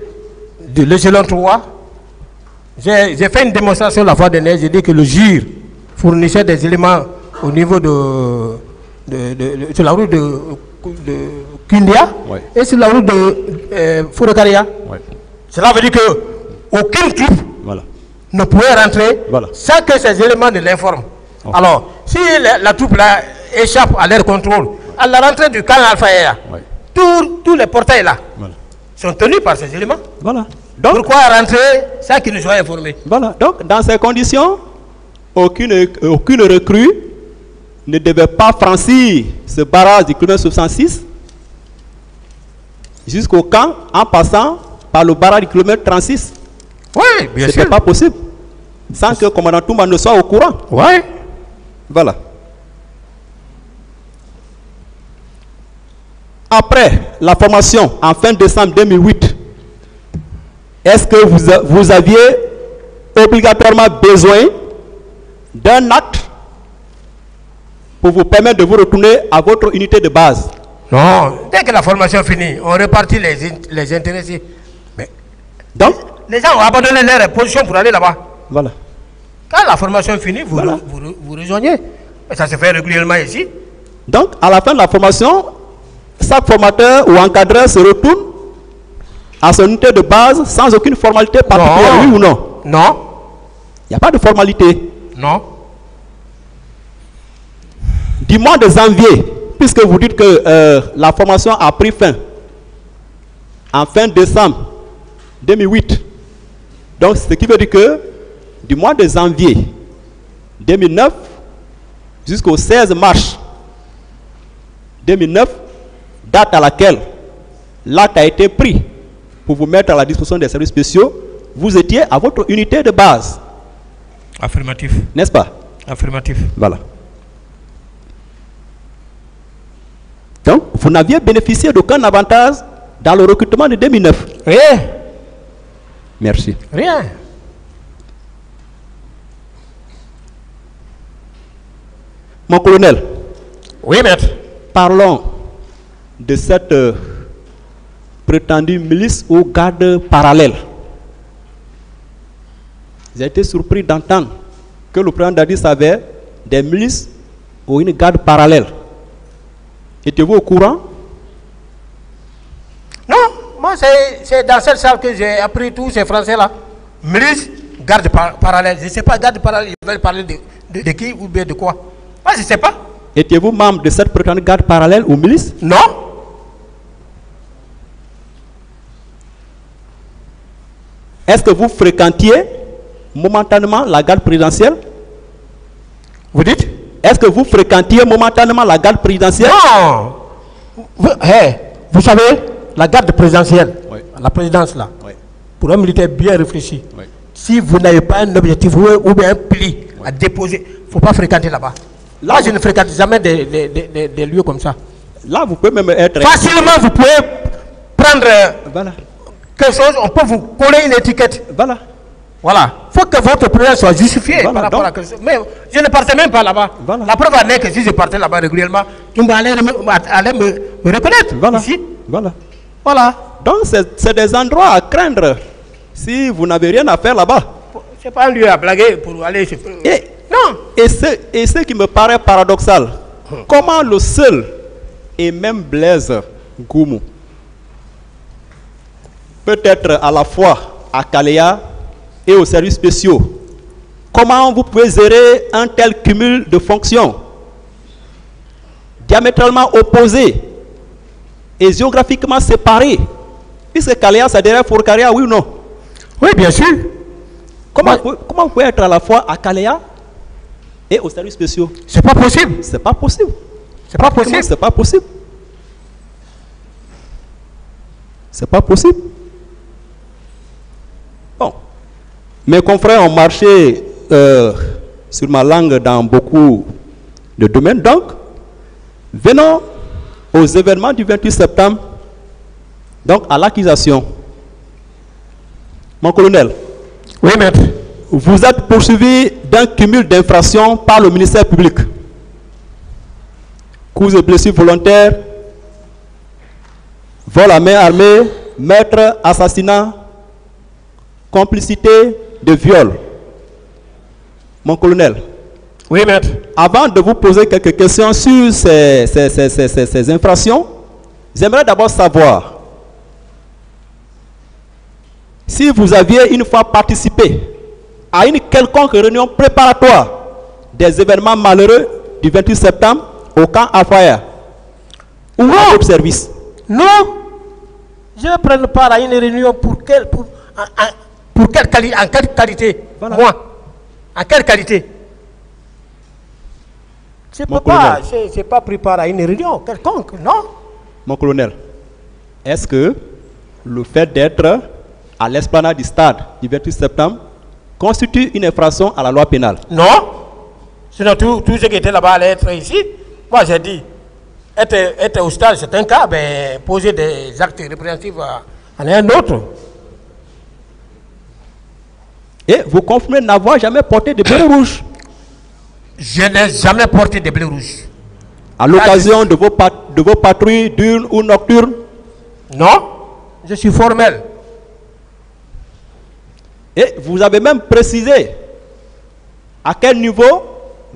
S3: de l'échelon 3, j'ai fait une démonstration la fois dernière, j'ai dit que le GIR fournissait des éléments au niveau sur la route de Kindia, ouais, et sur la route de Forokaria. Ouais. Cela veut dire qu'aucune troupe, voilà, ne pouvait rentrer, voilà, sans que ces éléments ne l'informent. Oh. Alors, si la troupe là échappe à leur contrôle, à la rentrée du camp Alpha, ouais, tous les portails là, voilà, sont tenus par ces éléments. Voilà. Donc, pourquoi rentrer sans qu'ils ne soient informés? Voilà. Donc, dans ces conditions, aucune recrue ne devait pas franchir ce barrage du kilomètre 66 jusqu'au camp en passant par le barrage du kilomètre 36. Oui, bien sûr. Ce n'est pas possible sans que le commandant Toumba ne soit au courant. Oui. Voilà. Après la formation en fin décembre 2008, est-ce que vous aviez obligatoirement besoin d'un acte pour vous permettre de vous retourner à votre unité de base? Non. Dès que la formation finit, on répartit les intéressés. Mais donc, les gens ont abandonné leur position pour aller là-bas. Voilà. Quand la formation finit, vous rejoignez. Et ça se fait régulièrement ici. Donc, à la fin de la formation, chaque formateur ou encadreur se retourne à son unité de base sans aucune formalité particulière, oui ou non? Non. Il n'y a pas de formalité. Non. Du mois de janvier, puisque vous dites que la formation a pris fin en fin décembre 2008, donc ce qui veut dire que du mois de janvier 2009 jusqu'au 16 mars 2009, date à laquelle l'acte a été pris pour vous mettre à la disposition des services spéciaux, vous étiez à votre unité de base. Affirmatif. N'est-ce pas? Affirmatif. Voilà. Donc, vous n'aviez bénéficié d'aucun avantage dans le recrutement de 2009. Rien. Merci. Rien. Mon colonel. Oui, maître. Parlons de cette prétendue milice ou garde parallèle. J'ai été surpris d'entendre que le président Dadis avait des milices ou une garde parallèle. Étiez-vous au courant? Non, moi c'est dans cette salle que j'ai appris tous ces Français-là. Milice, garde parallèle. Je ne sais pas, garde parallèle, ils veulent parler de qui ou bien de quoi? Moi je ne sais pas. Étiez-vous membre de cette prétendue garde parallèle ou milice? Non. Est-ce que vous fréquentiez momentanément la garde présidentielle? Vous dites? Est-ce que vous fréquentiez momentanément la garde présidentielle? Non. Vous savez, la garde présidentielle, oui, la présidence là, oui, pour un militaire bien réfléchi, oui, si vous n'avez pas un objectif ou bien un pli, oui, à déposer, il ne faut pas fréquenter là-bas. Là, je ne fréquente jamais des lieux comme ça. Là, vous pouvez même être... Facilement, vous pouvez prendre voilà, quelque chose, on peut vous coller une étiquette. Voilà. Voilà. Il faut que votre présence soit justifiée, voilà, par rapport à quelque chose. Mais je ne partais même pas là-bas. Voilà. La preuve en est que si je partais là-bas régulièrement, tout allait me reconnaître. Voilà. Ici. Voilà. Voilà. Donc, c'est des endroits à craindre si vous n'avez rien à faire là-bas. Ce n'est pas un lieu à blaguer pour aller... Non. Et ce qui me paraît paradoxal, comment le seul et même Blaise Goumou peut être à la fois à Kalea et aux services spéciaux, comment vous pouvez gérer un tel cumul de fonctions diamétralement opposées et géographiquement séparées
S4: Puisque Kalea, c'est derrière Forcaria, oui ou non?
S3: Oui, bien sûr.
S4: Comment vous pouvez être à la fois à Kalea et aux services spéciaux?
S3: C'est pas possible.
S4: C'est pas possible.
S3: C'est pas possible.
S4: C'est pas possible. C'est pas possible. Bon. Mes confrères ont marché sur ma langue dans beaucoup de domaines. Donc, venons aux événements du 28 septembre. Donc, à l'accusation. Mon colonel.
S3: Oui, maître.
S4: Vous êtes poursuivi d'un cumul d'infractions par le ministère public. Coups et blessures volontaires, vol à main armée, meurtre, assassinat, complicité de viol. Mon colonel.
S3: Oui, maître.
S4: Avant de vous poser quelques questions sur ces infractions, j'aimerais d'abord savoir si vous aviez une fois participé à une quelconque réunion préparatoire des événements malheureux du 28 septembre au camp Afaya ou à votre service.
S3: Non. Je ne prends part à une réunion en quelle qualité?
S4: Voilà.
S3: Moi. En quelle qualité? Je n'ai pas pris part à une réunion quelconque, non?
S4: Mon colonel, est-ce que le fait d'être à l'esplanade du stade du 28 septembre constitue une infraction à la loi pénale?
S3: Non. Sinon, tout ce qui était là-bas allait être ici. Moi, j'ai dit, être au stade, c'est un cas, mais poser des actes répréhensibles en est un autre.
S4: Et vous confirmez n'avoir jamais porté de bleu rouge?
S3: Je n'ai jamais porté de bleu rouge.
S4: À l'occasion de vos patrouilles diurnes ou nocturnes?
S3: Non. Je suis formel.
S4: Et vous avez même précisé à quel niveau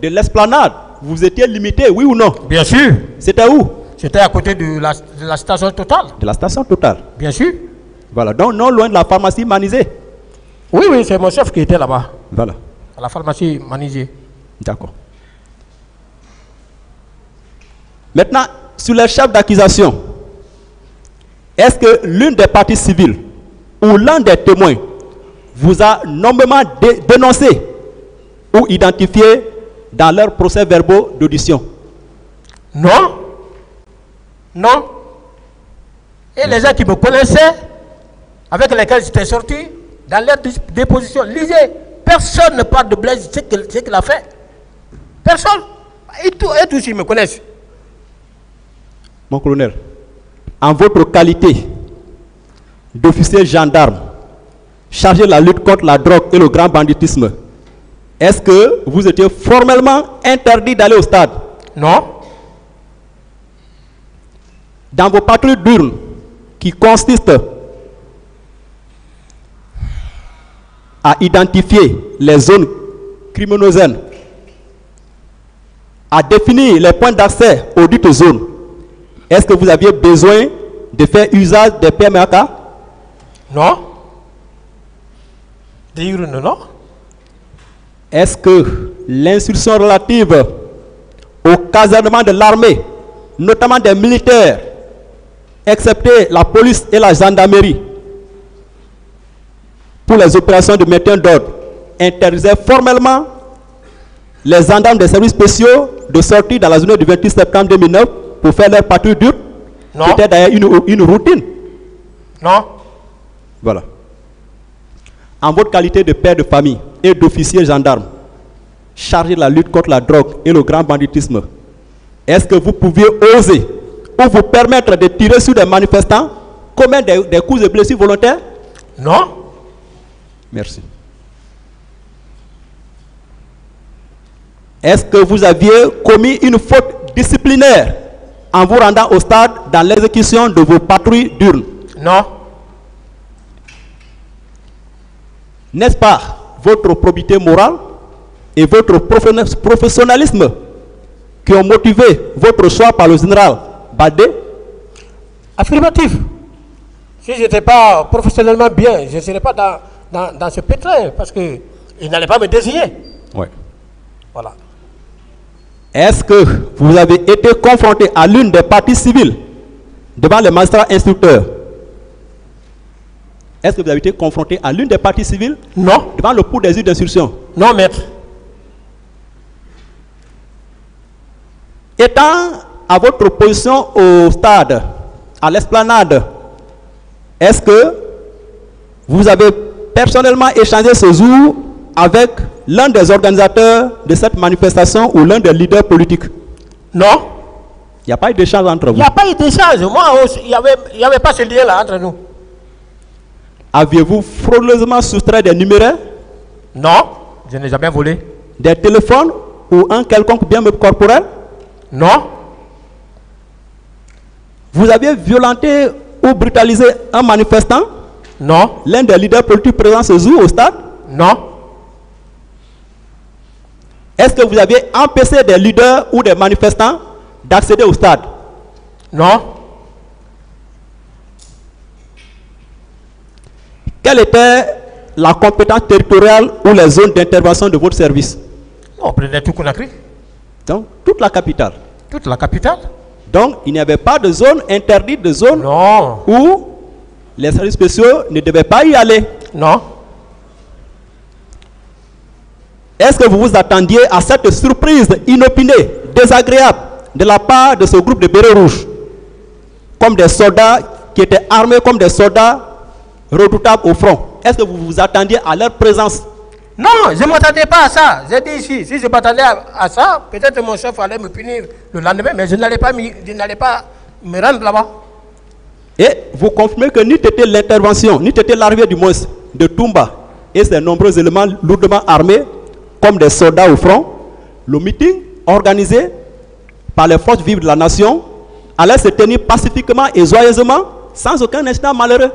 S4: de l'esplanade vous étiez limité, oui ou non?
S3: Bien sûr.
S4: C'était où?
S3: C'était à côté de la station Total.
S4: De la station Total.
S3: Bien sûr.
S4: Voilà, donc non loin de la pharmacie Manizé.
S3: Oui, oui, c'est mon chef qui était là-bas.
S4: Voilà.
S3: À la pharmacie Manizé.
S4: D'accord. Maintenant, sur les chefs d'accusation, est-ce que l'une des parties civiles ou l'un des témoins vous a nommément dénoncé ou identifié dans leurs procès-verbaux d'audition?
S3: Non. Non. Et les gens qui me connaissaient, avec lesquels j'étais sorti, dans leur déposition, lisez, personne ne parle de Blaise, ce qu'il a fait. Personne. Et tous ils me connaissent.
S4: Mon colonel, en votre qualité d'officier gendarme chargé de la lutte contre la drogue et le grand banditisme, est-ce que vous étiez formellement interdit d'aller au stade?
S3: Non.
S4: Dans vos patrouilles diurnes, qui consistent à identifier les zones criminogènes, à définir les points d'accès aux dites zones, est-ce que vous aviez besoin de faire usage des PMAK?
S3: Non. Des urnes, non.
S4: Est-ce que l'instruction relative au casernement de l'armée, notamment des militaires, excepté la police et la gendarmerie, pour les opérations de maintien d'ordre, interdisait formellement les gendarmes des services spéciaux de sortir dans la journée du 28 septembre 2009 pour faire leur patrouille dure?
S3: Non.
S4: C'était d'ailleurs une routine.
S3: Non.
S4: Voilà. En votre qualité de père de famille et d'officier gendarme chargé de la lutte contre la drogue et le grand banditisme, est-ce que vous pouviez oser ou vous permettre de tirer sur des manifestants commettre des coups de blessures volontaires?
S3: Non.
S4: Merci. Est-ce que vous aviez commis une faute disciplinaire en vous rendant au stade dans l'exécution de vos patrouilles diurnes?
S3: Non.
S4: N'est-ce pas votre probité morale et votre professionnalisme qui ont motivé votre choix par le général Badé?
S3: Affirmatif. Si je n'étais pas professionnellement bien, je ne serais pas dans ce pétrin parce qu'il n'allait pas me désigner.
S4: Oui.
S3: Voilà.
S4: Est-ce que vous avez été confronté à l'une des parties civiles devant les magistrats instructeurs Est-ce que vous avez été confronté à l'une des parties civiles?
S3: Non.
S4: Devant le pouls des juges d'instruction?
S3: Non, maître.
S4: Étant à votre position au stade, à l'esplanade, est-ce que vous avez personnellement échangé ce jour avec l'un des organisateurs de cette manifestation ou l'un des leaders politiques?
S3: Non.
S4: Il n'y a pas eu d'échange entre
S3: Il
S4: vous.
S3: n'y a pas eu d'échange. Moi, il n'y avait pas ce lien-là entre nous.
S4: Aviez-vous frauduleusement soustrait des numéraires,
S3: Non. Je n'ai jamais volé.
S4: des téléphones ou un quelconque bien meuble corporel?
S3: Non.
S4: Vous aviez violenté ou brutalisé un manifestant,
S3: Non.
S4: l'un des leaders politiques présents ce jour au stade?
S3: Non.
S4: Est-ce que vous aviez empêché des leaders ou des manifestants d'accéder au stade?
S3: Non.
S4: Quelle était la compétence territoriale ou les zones d'intervention de votre service?
S3: On prenait tout Conakry.
S4: Donc, toute la capitale.
S3: Toute la capitale.
S4: Donc, il n'y avait pas de zone interdite, de zone
S3: Non.
S4: où les services spéciaux ne devaient pas y aller.
S3: Non.
S4: Est-ce que vous vous attendiez à cette surprise inopinée, désagréable, de la part de ce groupe de bérets rouges, comme des soldats qui étaient armés comme des soldats redoutables au front? Est-ce que vous vous attendiez à leur présence?
S3: Non, je ne m'attendais pas à ça. J'ai dit ici, si je m'attendais à ça, peut-être mon chef allait me punir le lendemain, mais je n'allais pas me rendre là-bas.
S4: Et vous confirmez que ni était l'intervention, ni était l'arrivée du moins de Toumba et ses nombreux éléments lourdement armés, comme des soldats au front, le meeting organisé par les forces vives de la nation allait se tenir pacifiquement et joyeusement, sans aucun incident malheureux?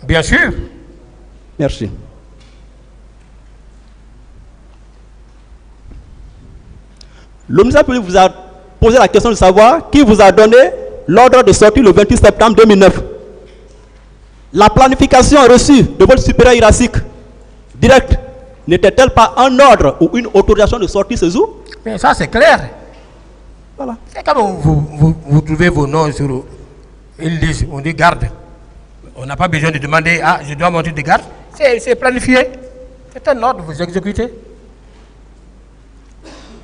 S3: Bien sûr.
S4: Merci. Le ministère public vous a posé la question de savoir qui vous a donné l'ordre de sortie le 28 septembre 2009. La planification reçue de votre supérieur hiérarchique direct n'était-elle pas un ordre ou une autorisation de sortie ce jour?
S3: Mais ça, c'est clair.
S4: Voilà.
S3: C'est comme vous trouvez vos noms sur une liste, on dit garde. On n'a pas besoin de demander, ah, je dois monter des gardes. C'est planifié. C'est un ordre, vous exécutez.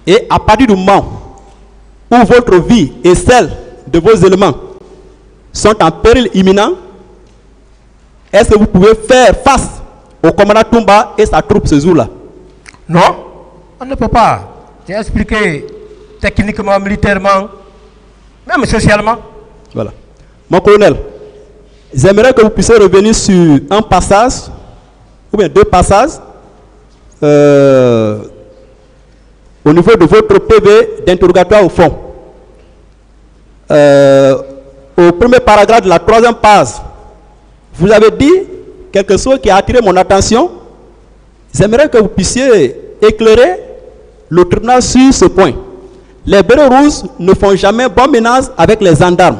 S4: Et à partir du moment où votre vie et celle de vos éléments sont en péril imminent, est-ce que vous pouvez faire face au commandant Toumba et sa troupe ce jour-là?
S3: Non, on ne peut pas. J'ai expliqué techniquement, militairement, même socialement.
S4: Voilà. Mon colonel, j'aimerais que vous puissiez revenir sur un passage, ou bien deux passages, au niveau de votre PV d'interrogatoire au fond. Au premier paragraphe de la 3e page, vous avez dit quelque chose qui a attiré mon attention. J'aimerais que vous puissiez éclairer le tribunal sur ce point. Les bérets rouges ne font jamais bon ménage avec les gendarmes.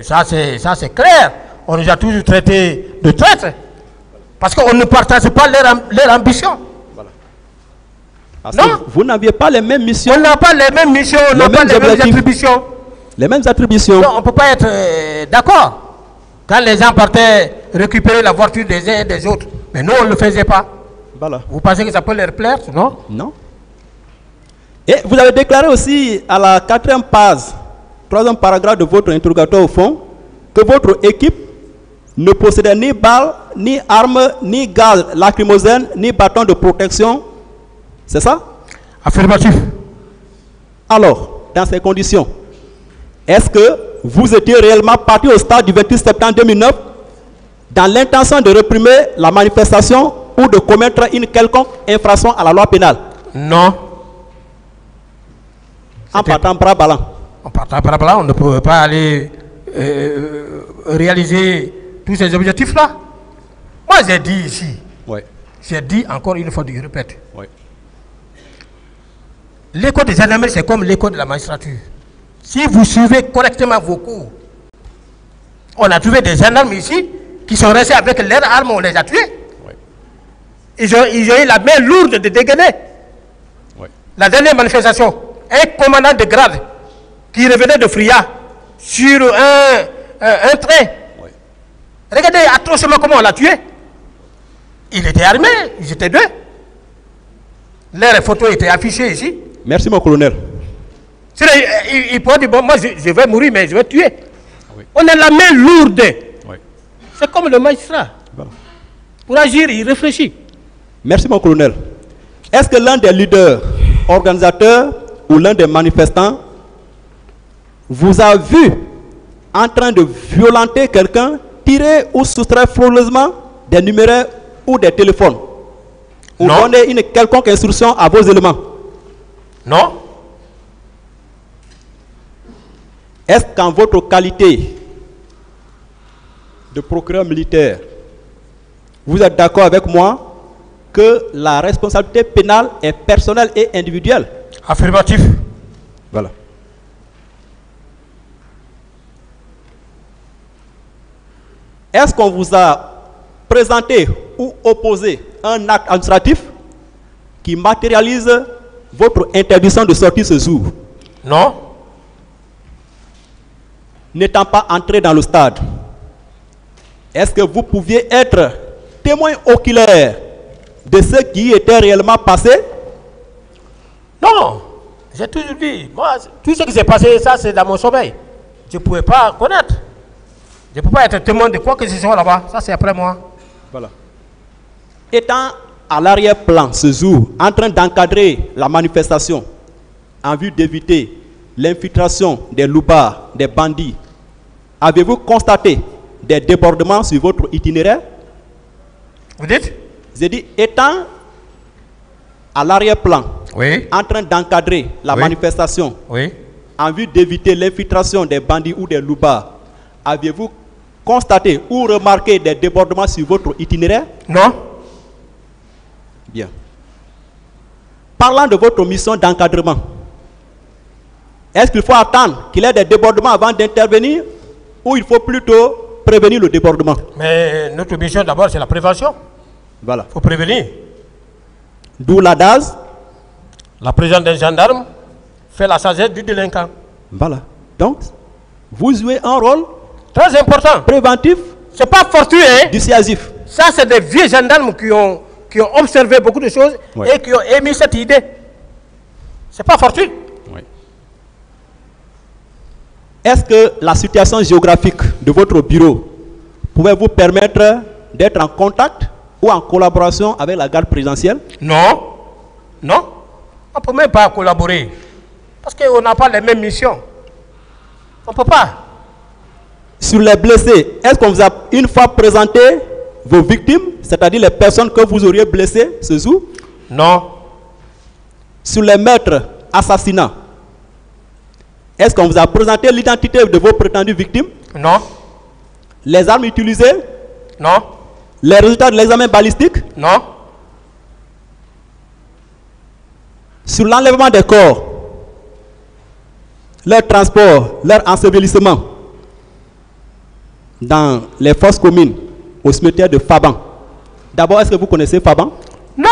S3: Ça c'est clair. On nous a toujours traités de traîtres. Parce qu'on ne partage pas leur ambition.
S4: Parce
S3: non.
S4: Que vous n'aviez pas les mêmes missions.
S3: On n'a pas les mêmes missions, on n'a pas les mêmes attributions.
S4: Les mêmes attributions.
S3: Non, on ne peut pas être d'accord. Quand les gens partaient récupérer la voiture des uns et des autres, mais nous on ne le faisait pas.
S4: Voilà.
S3: Vous pensez que ça peut leur plaire, non?
S4: Non. Et vous avez déclaré aussi à la 4e page, 3e paragraphe de votre interrogatoire au fond, que votre équipe ne possédait ni balles, ni armes, ni gaz lacrymogène, ni bâton de protection. C'est ça?
S3: Affirmatif.
S4: Alors, dans ces conditions, est-ce que vous étiez réellement parti au stade du 28 septembre 2009 dans l'intention de réprimer la manifestation ou de commettre une quelconque infraction à la loi pénale?
S3: Non.
S4: En partant bras ballants.
S3: En partant bras ballants, on ne pouvait pas aller réaliser tous ces objectifs-là. Moi, j'ai dit ici, j'ai dit encore une fois, je répète, l'école des gendarmeries, c'est comme l'école de la magistrature. Si vous suivez correctement vos cours, on a trouvé des gendarmes ici qui sont restés avec leurs armes, on les a tués. Ils ont eu la main lourde de dégainer. La dernière manifestation, un commandant de grade qui revenait de Fria sur un train Regardez atrocement comment on l'a tué. Il était armé, ils étaient deux. Leurs photos étaient affichées ici.
S4: Merci, mon colonel.
S3: Il peut dire, bon, moi je vais mourir, mais je vais tuer. Oui. On a la main lourde. Oui. C'est comme le magistrat. Voilà. Pour agir, il réfléchit.
S4: Merci, mon colonel. Est-ce que l'un des leaders, organisateurs ou l'un des manifestants vous a vu en train de violenter quelqu'un, tirer ou soustraire frauduleusement des numéros ou des téléphones, ou donner une quelconque instruction à vos éléments?
S3: Non.
S4: Est-ce qu'en votre qualité de procureur militaire, vous êtes d'accord avec moi que la responsabilité pénale est personnelle et individuelle?
S3: Affirmatif.
S4: Voilà. Est-ce qu'on vous a présenté ou opposé un acte administratif qui matérialise votre interdiction de sortir ce jour?
S3: Non.
S4: N'étant pas entré dans le stade, est-ce que vous pouviez être témoin oculaire de ce qui était réellement passé?
S3: Non. J'ai toujours dit, moi, tout ce qui s'est passé, ça c'est dans mon sommeil. Je ne pouvais pas connaître. Je ne peux pas être témoin de quoi que ce soit là-bas. Ça c'est après moi.
S4: Voilà. Étant à l'arrière-plan ce jour, en train d'encadrer la manifestation, en vue d'éviter l'infiltration des loupards, des bandits, avez-vous constaté des débordements sur votre itinéraire?
S3: Vous dites?
S4: J'ai dit, étant à l'arrière-plan,
S3: oui,
S4: en train d'encadrer la manifestation,
S3: oui,
S4: en vue d'éviter l'infiltration des bandits ou des loupards, avez-vous constaté ou remarqué des débordements sur votre itinéraire?
S3: Non.
S4: Bien. Parlant de votre mission d'encadrement, est-ce qu'il faut attendre qu'il y ait des débordements avant d'intervenir ou il faut plutôt prévenir le débordement?
S3: Mais notre mission d'abord c'est la prévention.
S4: Voilà.
S3: Il faut prévenir.
S4: D'où l'adage.
S3: La présence d'un gendarme fait la sagesse du délinquant.
S4: Voilà. Donc, vous jouez un rôle
S3: très important.
S4: Préventif.
S3: C'est pas fortuit, hein?
S4: Dissuasif.
S3: Ça, c'est des vieux gendarmes qui ont observé beaucoup de choses et qui ont émis cette idée. C'est pas fortuit. Oui.
S4: Est-ce que la situation géographique de votre bureau pouvait vous permettre d'être en contact ou en collaboration avec la garde présidentielle?
S3: Non. Non. On ne peut même pas collaborer. Parce qu'on n'a pas les mêmes missions. On ne peut pas.
S4: Sur les blessés, est-ce qu'on vous a une fois présenté vos victimes, c'est-à-dire les personnes que vous auriez blessées ce jour?
S3: Non.
S4: Sur les meurtres, assassinats, est-ce qu'on vous a présenté l'identité de vos prétendues victimes?
S3: Non.
S4: Les armes utilisées?
S3: Non.
S4: Les résultats de l'examen balistique?
S3: Non.
S4: Sur l'enlèvement des corps, leur transport, leur ensevelissement dans les fosses communes au cimetière de Faban. D'abord, est-ce que vous connaissez Faban?
S3: Non,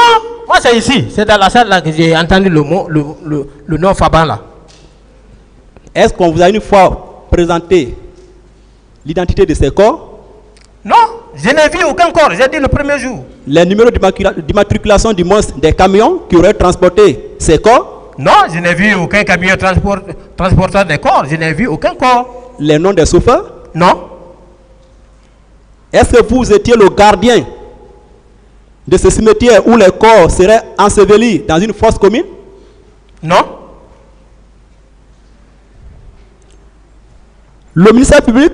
S3: moi c'est ici, c'est dans la salle là que j'ai entendu le nom Faban là.
S4: Est-ce qu'on vous a une fois présenté l'identité de ces corps?
S3: Non, je n'ai vu aucun corps, j'ai dit le premier jour.
S4: Les numéros d'immatriculation du monstre des camions qui auraient transporté ces corps?
S3: Non, je n'ai vu aucun camion transportant des corps, je n'ai vu aucun corps.
S4: Les noms des chauffeurs?
S3: Non.
S4: Est-ce que vous étiez le gardien de ce cimetière où les corps seraient ensevelis dans une fosse commune?
S3: Non.
S4: Le ministère public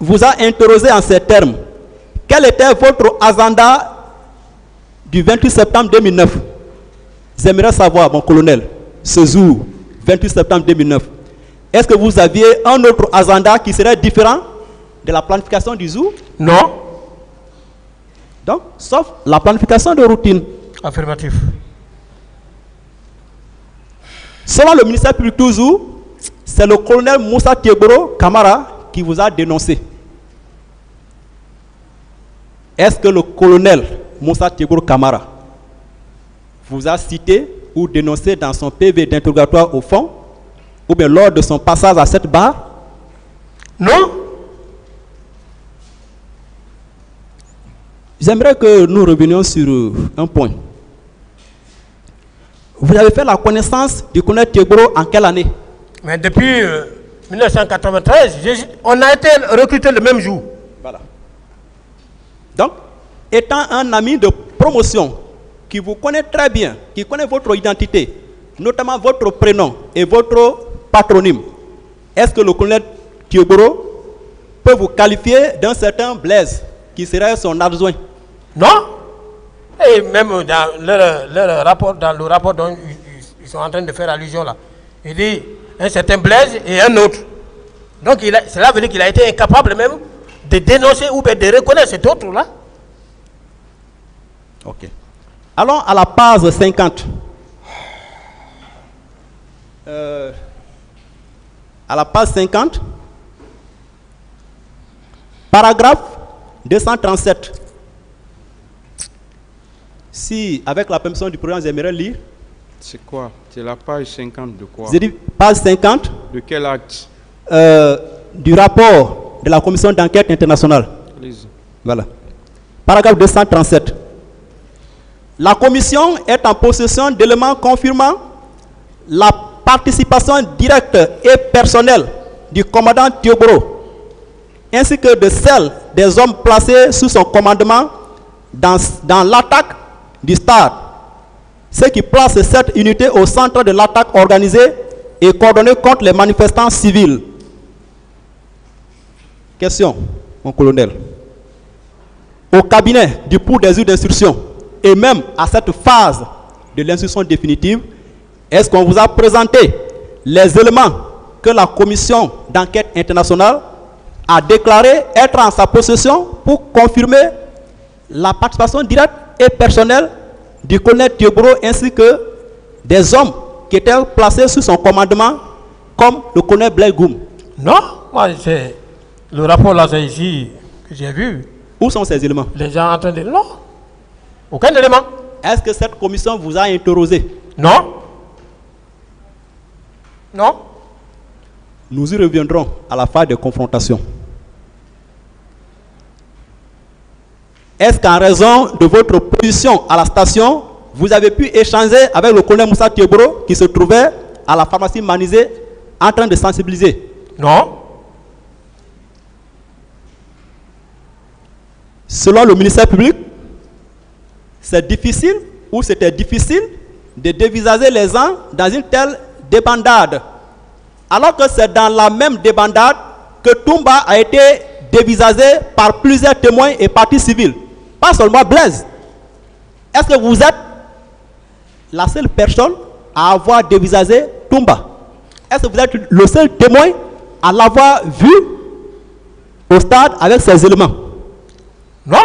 S4: vous a interrogé en ces termes. Quel était votre agenda du 28 septembre 2009? J'aimerais savoir, mon colonel, ce jour, 28 septembre 2009, est-ce que vous aviez un autre agenda qui serait différent de la planification du jour?
S3: Non.
S4: Donc, sauf la planification de routine.
S3: Affirmatif.
S4: Selon le ministère public toujours, c'est le colonel Moussa Tieboro Kamara qui vous a dénoncé. Est-ce que le colonel Moussa Tieboro Kamara vous a cité ou dénoncé dans son PV d'interrogatoire au fond, ou bien lors de son passage à cette barre?
S3: Non.
S4: J'aimerais que nous revenions sur un point. Vous avez fait la connaissance du colonel Thiegoro en quelle année?
S3: Mais depuis 1993, on a été recruté le même jour.
S4: Voilà. Donc, étant un ami de promotion qui vous connaît très bien, qui connaît votre identité, notamment votre prénom et votre patronyme, est-ce que le colonel Thiegoro peut vous qualifier d'un certain Blaise qui serait son adjoint?
S3: Non. Et même dans leur rapport, dans le rapport dont ils sont en train de faire allusion là, il dit un certain Blaise et un autre. Donc cela veut dire qu'il a été incapable même de dénoncer ou de reconnaître cet autre-là.
S4: Ok. Allons à la page 50. À la page 50, paragraphe 237. Si, avec la permission du président, j'aimerais lire.
S2: C'est quoi? C'est la page 50 de quoi?
S4: J'ai dit page 50.
S2: De quel acte?
S4: Du rapport de la commission d'enquête internationale.
S2: Allez-y.
S4: Voilà. Paragraphe 237. La commission est en possession d'éléments confirmant la participation directe et personnelle du commandant Thiegoro, ainsi que de celle des hommes placés sous son commandement dans l'attaque du stade, ce qui place cette unité au centre de l'attaque organisée et coordonnée contre les manifestants civils. Question, mon colonel. Au cabinet du pour des d'instruction et même à cette phase de l'instruction définitive, est-ce qu'on vous a présenté les éléments que la commission d'enquête internationale a déclaré être en sa possession pour confirmer la participation directe et personnelle du colonel Thiegoro ainsi que des hommes qui étaient placés sous son commandement comme le colonel Blaise Goum?
S3: Non, moi c'est le rapport là, c'est ici que j'ai vu.
S4: Où sont ces éléments?
S3: Les gens en train de... Non, aucun élément.
S4: Est-ce que cette commission vous a interrogé?
S3: Non. Non.
S4: Nous y reviendrons à la phase de confrontation. Est-ce qu'en raison de votre position à la station, vous avez pu échanger avec le colonel Moussa Thiegoro qui se trouvait à la pharmacie Manizé en train de sensibiliser?
S3: Non.
S4: Selon le ministère public, c'est difficile ou c'était difficile de dévisager les gens dans une telle débandade, alors que c'est dans la même débandade que Toumba a été dévisagé par plusieurs témoins et parties civiles, pas seulement Blaise. Est-ce que vous êtes la seule personne à avoir dévisagé Toumba? Est-ce que vous êtes le seul témoin à l'avoir vu au stade avec ces éléments?
S3: Non.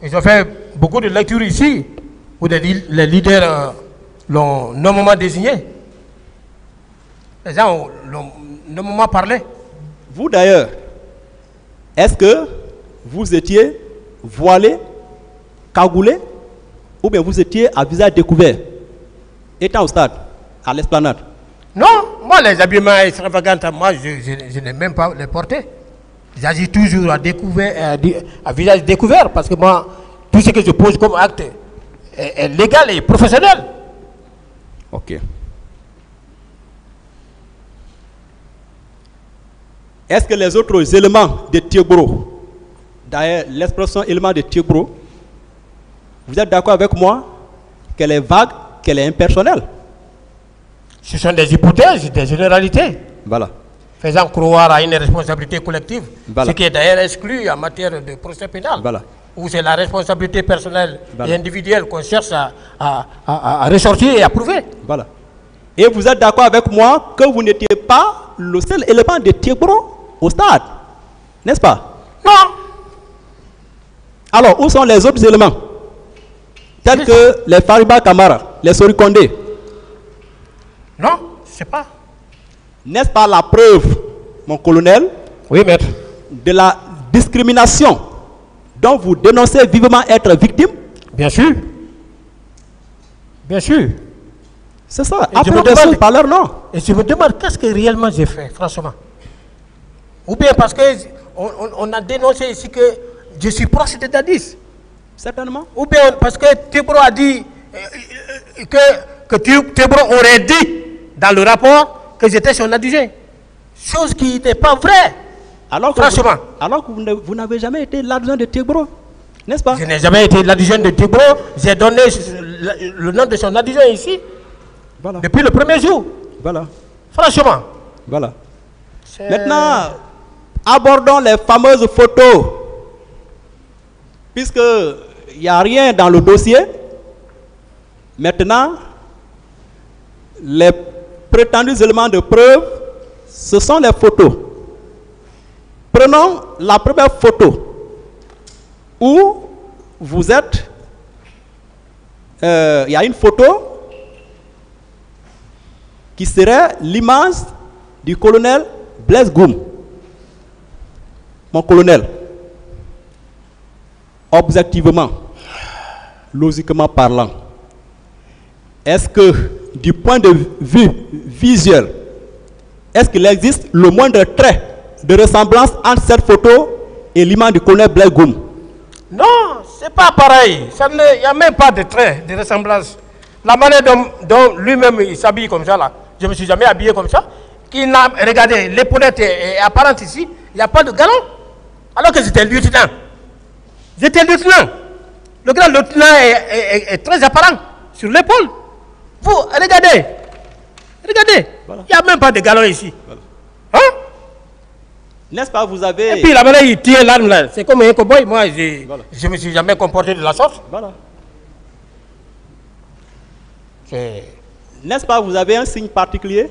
S3: Ils ont fait beaucoup de lectures ici où les leaders l'ont nommément désigné. Les gens l'ont nommément parlé.
S4: Vous d'ailleurs, est-ce que vous étiez voilé, cagoulé, ou bien vous étiez à visage découvert, étant au stade, à l'esplanade?
S3: Non, moi les habillements extravagants, moi je n'ai même pas les portés. J'agis toujours à découvert, à visage découvert, parce que moi, tout ce que je pose comme acte est légal et professionnel.
S4: Ok. Est-ce que les autres éléments de Thiegoro, d'ailleurs l'expression élément de Thiegoro, vous êtes d'accord avec moi qu'elle est vague, qu'elle est impersonnelle?
S3: Ce sont des hypothèses, des généralités.
S4: Voilà.
S3: Faisant croire à une responsabilité collective,
S4: Voilà.
S3: ce qui est d'ailleurs exclu en matière de procès pénal,
S4: Voilà.
S3: où c'est la responsabilité personnelle
S4: Voilà.
S3: et individuelle qu'on cherche à ressortir et à prouver.
S4: Voilà. Et vous êtes d'accord avec moi que vous n'étiez pas le seul élément de Thiegoro au stade, n'est-ce pas?
S3: Non.
S4: Alors, où sont les autres éléments? Tels que les Fariba Kamara, les Sori Kondé.
S3: Non, je ne sais pas.
S4: N'est-ce pas la preuve, mon colonel,
S3: Oui, maître.
S4: de la discrimination dont vous dénoncez vivement être victime?
S3: Bien sûr. Bien sûr.
S4: C'est ça.
S3: Et je me
S4: Appelez des
S3: demande-
S4: choses par leur nom.
S3: Et je me demande qu'est-ce que réellement j'ai fait, franchement. Ou bien parce qu'on a dénoncé ici que je suis proche de Dadis.
S4: Certainement.
S3: Ou bien parce que Tebro a dit que Tebro aurait dit dans le rapport que j'étais son adjoint. Chose qui n'est pas vraie.
S4: Alors que
S3: franchement.
S4: vous n'avez jamais été l'adjoint de Tebro, n'est-ce pas?
S3: Je n'ai jamais été l'adjoint de Tebro. J'ai donné le nom de son adjoint ici.
S4: Voilà.
S3: Depuis le premier jour.
S4: Voilà.
S3: Franchement.
S4: Voilà. Maintenant, abordons les fameuses photos. Puisqu'il n'y a rien dans le dossier, maintenant, les prétendus éléments de preuve, ce sont les photos. Prenons la première photo où vous êtes. Il y a une photo qui serait l'image du colonel Blaise Goum. Mon colonel, objectivement, logiquement parlant, est-ce que du point de vue visuel, est-ce qu'il existe le moindre trait de ressemblance entre cette photo et l'image du colonel Blaise Goum?
S3: Non, c'est pas pareil. Il n'y a même pas de trait de ressemblance. La manière dont lui-même il s'habille comme ça, là, je ne me suis jamais habillé comme ça. Regardez, l'épaulette est apparente ici, il n'y a pas de galon. Alors que j'étais lieutenant. J'étais lieutenant. Le grand lieutenant est très apparent sur l'épaule. Vous, regardez. Regardez. Voilà. Il n'y a même pas de galon ici. Voilà. Hein?
S4: N'est-ce pas, vous avez...
S3: Et puis la manière il tient l'arme là, c'est comme un cow-boy. Moi, je ne me suis jamais comporté de la sorte.
S4: Voilà. N'est-ce pas, vous avez un signe particulier?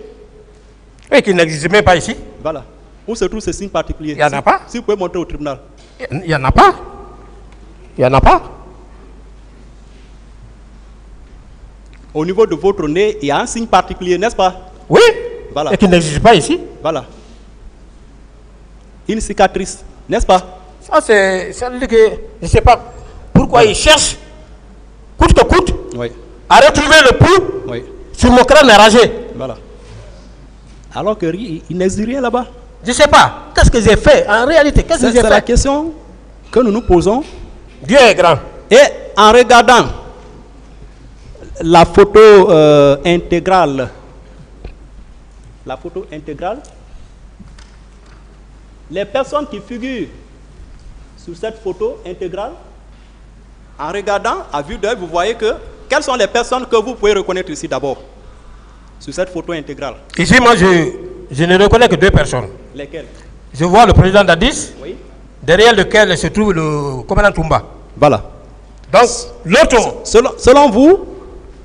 S3: Oui, qui n'existe même pas ici.
S4: Voilà. Où se trouve ce signe particulier?
S3: Il n'y en a pas.
S4: Si vous pouvez montrer au tribunal.
S3: Il n'y en a pas. Il n'y en a pas.
S4: Au niveau de votre nez, il y a un signe particulier, n'est-ce pas?
S3: Oui.
S4: Voilà.
S3: Et qui n'existe pas ici.
S4: Voilà. Une cicatrice, n'est-ce pas?
S3: Ça, ça veut dire que je ne sais pas pourquoi il cherche, coûte que coûte,
S4: oui,
S3: à retrouver le pouls,
S4: oui,
S3: sur mon crâne ragé.
S4: Voilà. Alors qu'il n'existe rien là-bas.
S3: Je ne sais pas. Qu'est-ce que j'ai fait? En réalité, qu'est-ce que j'ai fait?
S4: C'est la question que nous nous posons.
S3: Dieu est grand.
S4: Et en regardant la photo intégrale, les personnes qui figurent sur cette photo intégrale, en regardant à vue d'œil, vous voyez que quelles sont les personnes que vous pouvez reconnaître ici d'abord sur cette photo intégrale?
S3: Ici, moi, je ne reconnais que deux personnes.
S4: Lesquelles?
S3: Je vois le président d'Addis,
S4: oui,
S3: derrière lequel se trouve le commandant Toumba.
S4: Voilà.
S3: Donc, l'autre...
S4: Selon vous,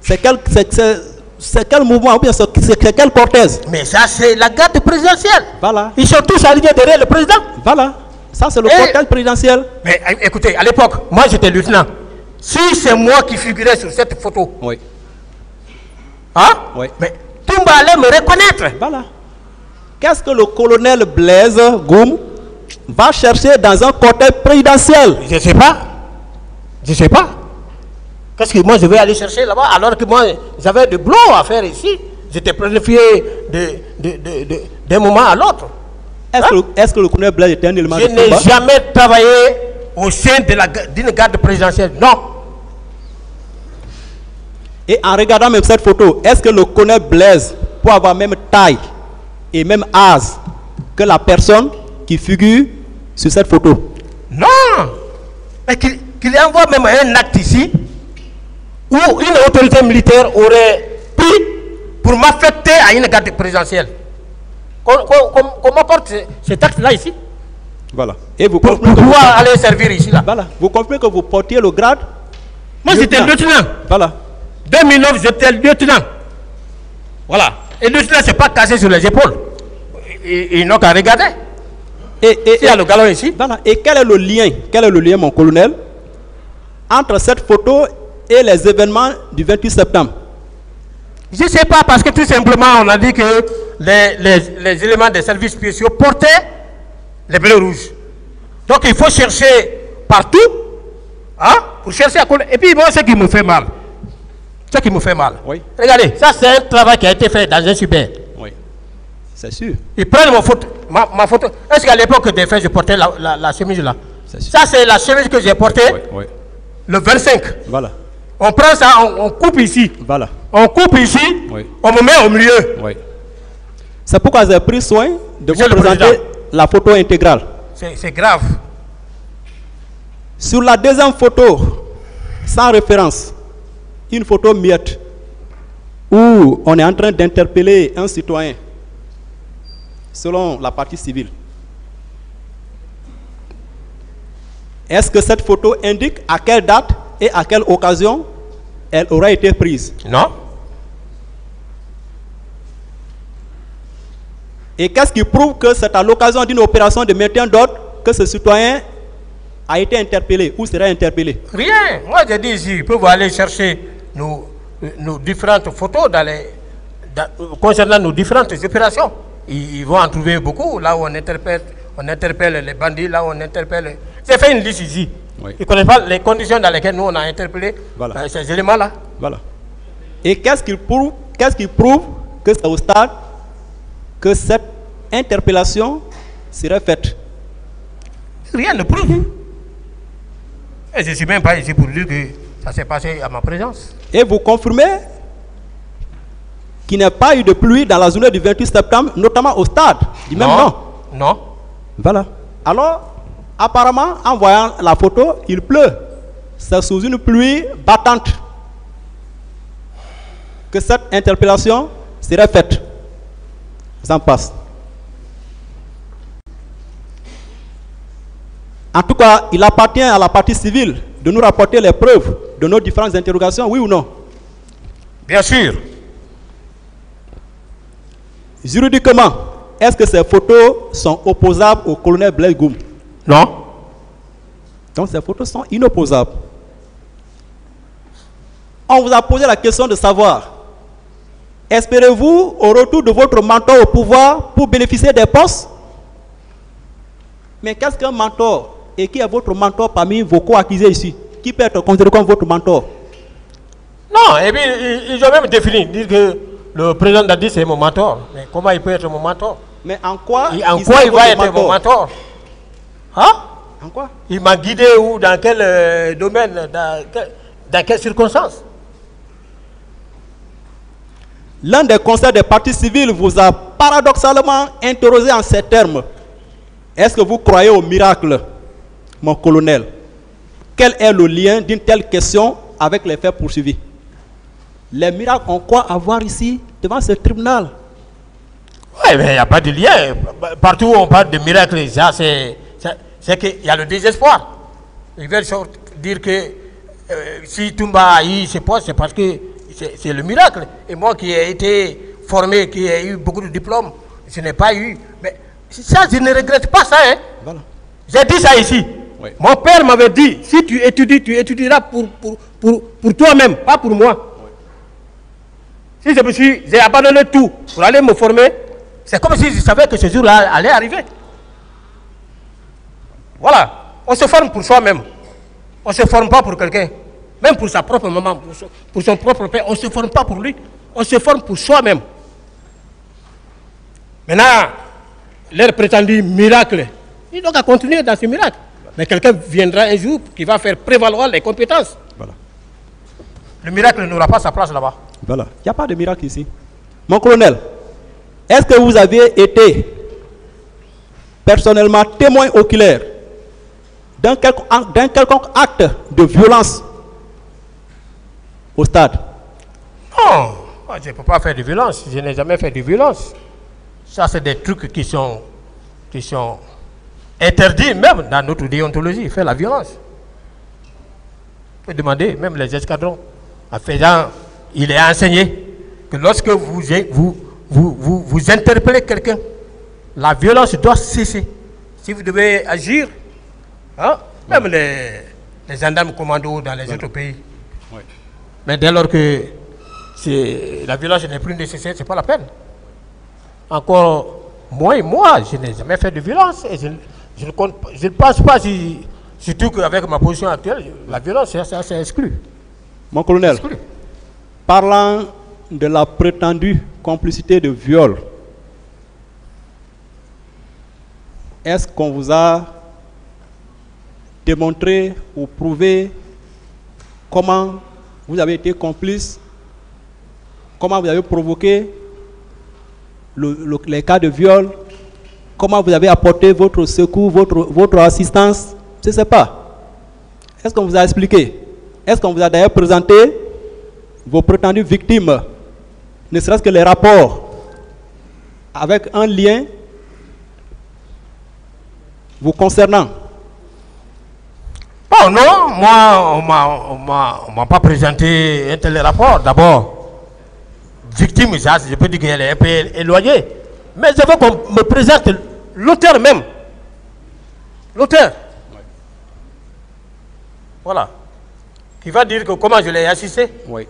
S4: c'est quel mouvement ou bien c'est quel cortège?
S3: Mais ça, c'est la garde présidentielle.
S4: Voilà.
S3: Ils sont tous alignés derrière le président.
S4: Voilà. Ça, c'est le cortège présidentiel.
S3: Mais écoutez, à l'époque, moi, j'étais lieutenant. Si c'est moi qui figurais sur cette photo,
S4: oui,
S3: hein?
S4: Oui.
S3: Mais Toumba allait me reconnaître.
S4: Voilà. Qu'est-ce que le colonel Blaise Goum va chercher dans un cortège présidentiel?
S3: Je ne sais pas. Je ne sais pas. Qu'est-ce que moi je vais aller chercher là-bas alors que moi j'avais de boulot à faire ici? J'étais planifié d'un moment à l'autre.
S4: Est-ce que le colonel Blaise était un élément de
S3: Je
S4: combat?
S3: n'ai jamais travaillé au sein d'une garde présidentielle. Non.
S4: Et en regardant même cette photo, est-ce que le colonel Blaise peut avoir même taille et même âge que la personne qui figure sur cette photo?
S3: Non. Mais qu'il envoie même un acte ici où une autorité militaire aurait pris pour m'affecter à une garde présidentielle. Qu'on porte cet acte-là ici?
S4: Voilà. Et vous
S3: pour pouvoir aller servir ici là.
S4: Voilà. Vous comprenez que vous portiez le grade?
S3: Moi j'étais lieutenant.
S4: Voilà.
S3: 2009 j'étais lieutenant. Voilà. Et le lieutenant c'est pas cassé sur les épaules. Ils n'ont qu'à regarder. Il y a le galon ici.
S4: Voilà. Et quel est le lien, mon colonel, entre cette photo et les événements du 28 septembre?
S3: Je ne sais pas, parce que tout simplement, on a dit que les éléments des services spéciaux portaient les bleus rouges. Donc il faut chercher partout, hein, pour chercher à coller. Et puis moi, ce qui me fait mal,
S4: oui,
S3: regardez, ça c'est un travail qui a été fait dans un super.
S4: Oui, c'est sûr.
S3: Ils prennent ma photo. Est-ce qu'à l'époque des faits, je portais la chemise là? Ça c'est la chemise que j'ai portée.
S4: Oui, oui.
S3: le 25.
S4: Voilà.
S3: On prend ça, on coupe ici.
S4: Voilà.
S3: On coupe ici,
S4: Oui.
S3: on me met au milieu.
S4: Oui. C'est pourquoi j'ai pris soin de
S3: Monsieur
S4: vous
S3: le
S4: présenter
S3: Président.
S4: la photo intégrale.
S3: C'est grave.
S4: Sur la deuxième photo, sans référence, une photo muette, où on est en train d'interpeller un citoyen, selon la partie civile. Est-ce que cette photo indique à quelle date et à quelle occasion elle aura été prise?
S3: Non.
S4: Et qu'est-ce qui prouve que c'est à l'occasion d'une opération de maintien d'ordre que ce citoyen a été interpellé ou sera interpellé?
S3: Rien. Moi, j'ai dit ici, ils peuvent aller chercher nos différentes photos concernant nos différentes opérations. Ils vont en trouver beaucoup. Là où on interpelle les bandits, là où on interpelle... J'ai fait une liste ici.
S4: Oui.
S3: Ils ne connaissent pas les conditions dans lesquelles nous, on a interpellé ces éléments-là.
S4: Voilà. Et qu'est-ce qui prouve que c'est au stade que cette interpellation serait faite?
S3: Rien ne prouve. Et je ne suis même pas ici pour dire que ça s'est passé à ma présence.
S4: Et vous confirmez qu'il n'y a pas eu de pluie dans la journée du 28 septembre, notamment au stade du même nom?
S3: Non.
S4: Voilà. Alors, apparemment, en voyant la photo, il pleut. C'est sous une pluie battante que cette interpellation serait faite. J'en passe. En tout cas, il appartient à la partie civile de nous rapporter les preuves de nos différentes interrogations, oui ou non?
S3: Bien sûr.
S4: Juridiquement, est-ce que ces photos sont opposables au colonel Blaise Goum?
S3: Non.
S4: Donc ces photos sont inopposables. On vous a posé la question de savoir, espérez-vous au retour de votre mentor au pouvoir pour bénéficier des postes? Mais qu'est-ce qu'un mentor? Et qui est votre mentor parmi vos co-accusés ici? Qui peut être considéré comme votre mentor?
S3: Non, et puis ils ont même défini, dire que le président Dadi c'est mon mentor. Mais comment il peut être mon mentor?
S4: Mais en quoi
S3: il va être mon mentor? Hein?
S4: En quoi?
S3: Il m'a guidé où? Dans quel domaine? Dans quelles circonstances?
S4: L'un des conseils des partis civils vous a paradoxalement interrogé en ces termes. Est-ce que vous croyez au miracle, mon colonel? Quel est le lien d'une telle question avec les faits poursuivis? Les miracles ont quoi à voir ici, devant ce tribunal?
S3: Oui, mais il n'y a pas de lien. Partout où on parle de miracles, c'est qu'il y a le désespoir. Ils veulent dire que si Toumba a eu ses postes, c'est parce que c'est le miracle. Et moi qui ai été formé, qui ai eu beaucoup de diplômes, je n'ai pas eu. Mais ça, je ne regrette pas ça. Hein. Voilà. J'ai dit ça ici. Oui. Mon père m'avait dit, si tu étudies, tu étudieras pour toi-même, pas pour moi. Oui. Si j'ai abandonné tout pour aller me former, c'est comme si je savais que ce jour-là allait arriver. Voilà. On se forme pour soi-même. On ne se forme pas pour quelqu'un. Même pour sa propre maman, pour son propre père, on ne se forme pas pour lui. On se forme pour soi-même. Maintenant, leur prétendu miracle, ils doivent continuer dans ce miracle. Mais quelqu'un viendra un jour qui va faire prévaloir les compétences. Voilà. Le miracle n'aura pas sa place là-bas.
S4: Voilà. Il n'y a pas de miracle ici. Mon colonel, est-ce que vous avez été personnellement témoin oculaire d'un quelconque acte de violence au stade?
S3: Non, moi, je ne peux pas faire de violence. Je n'ai jamais fait de violence. Ça, c'est des trucs qui sont interdits même dans notre déontologie, faire la violence. Vous pouvez demander, même les escadrons, en faisant, il est enseigné que lorsque vous interpellez quelqu'un, la violence doit cesser. Si vous devez agir, hein, même les gendarmes commandos dans les autres pays. Oui. Mais dès lors que la violence n'est plus nécessaire, ce n'est pas la peine. Encore moi, je n'ai jamais fait de violence. Et je ne pense pas, surtout qu'avec ma position actuelle, la violence, c'est exclu.
S4: Mon colonel, parlant de la prétendue complicité de viol, est-ce qu'on vous a démontré ou prouvé comment vous avez été complice, comment vous avez provoqué les cas de viol, comment vous avez apporté votre secours, votre assistance. Je ne sais pas. Est-ce qu'on vous a expliqué? Est-ce qu'on vous a d'ailleurs présenté vos prétendues victimes, ne serait-ce que les rapports avec un lien vous concernant?
S3: Oh non, moi, on m'a pas présenté un tel rapport. D'abord, victime, ça, je peux dire qu'elle est un peu éloignée. Mais je veux qu'on me présente l'auteur même. L'auteur. Voilà. Qui va dire que comment je l'ai assisté.
S4: Oui.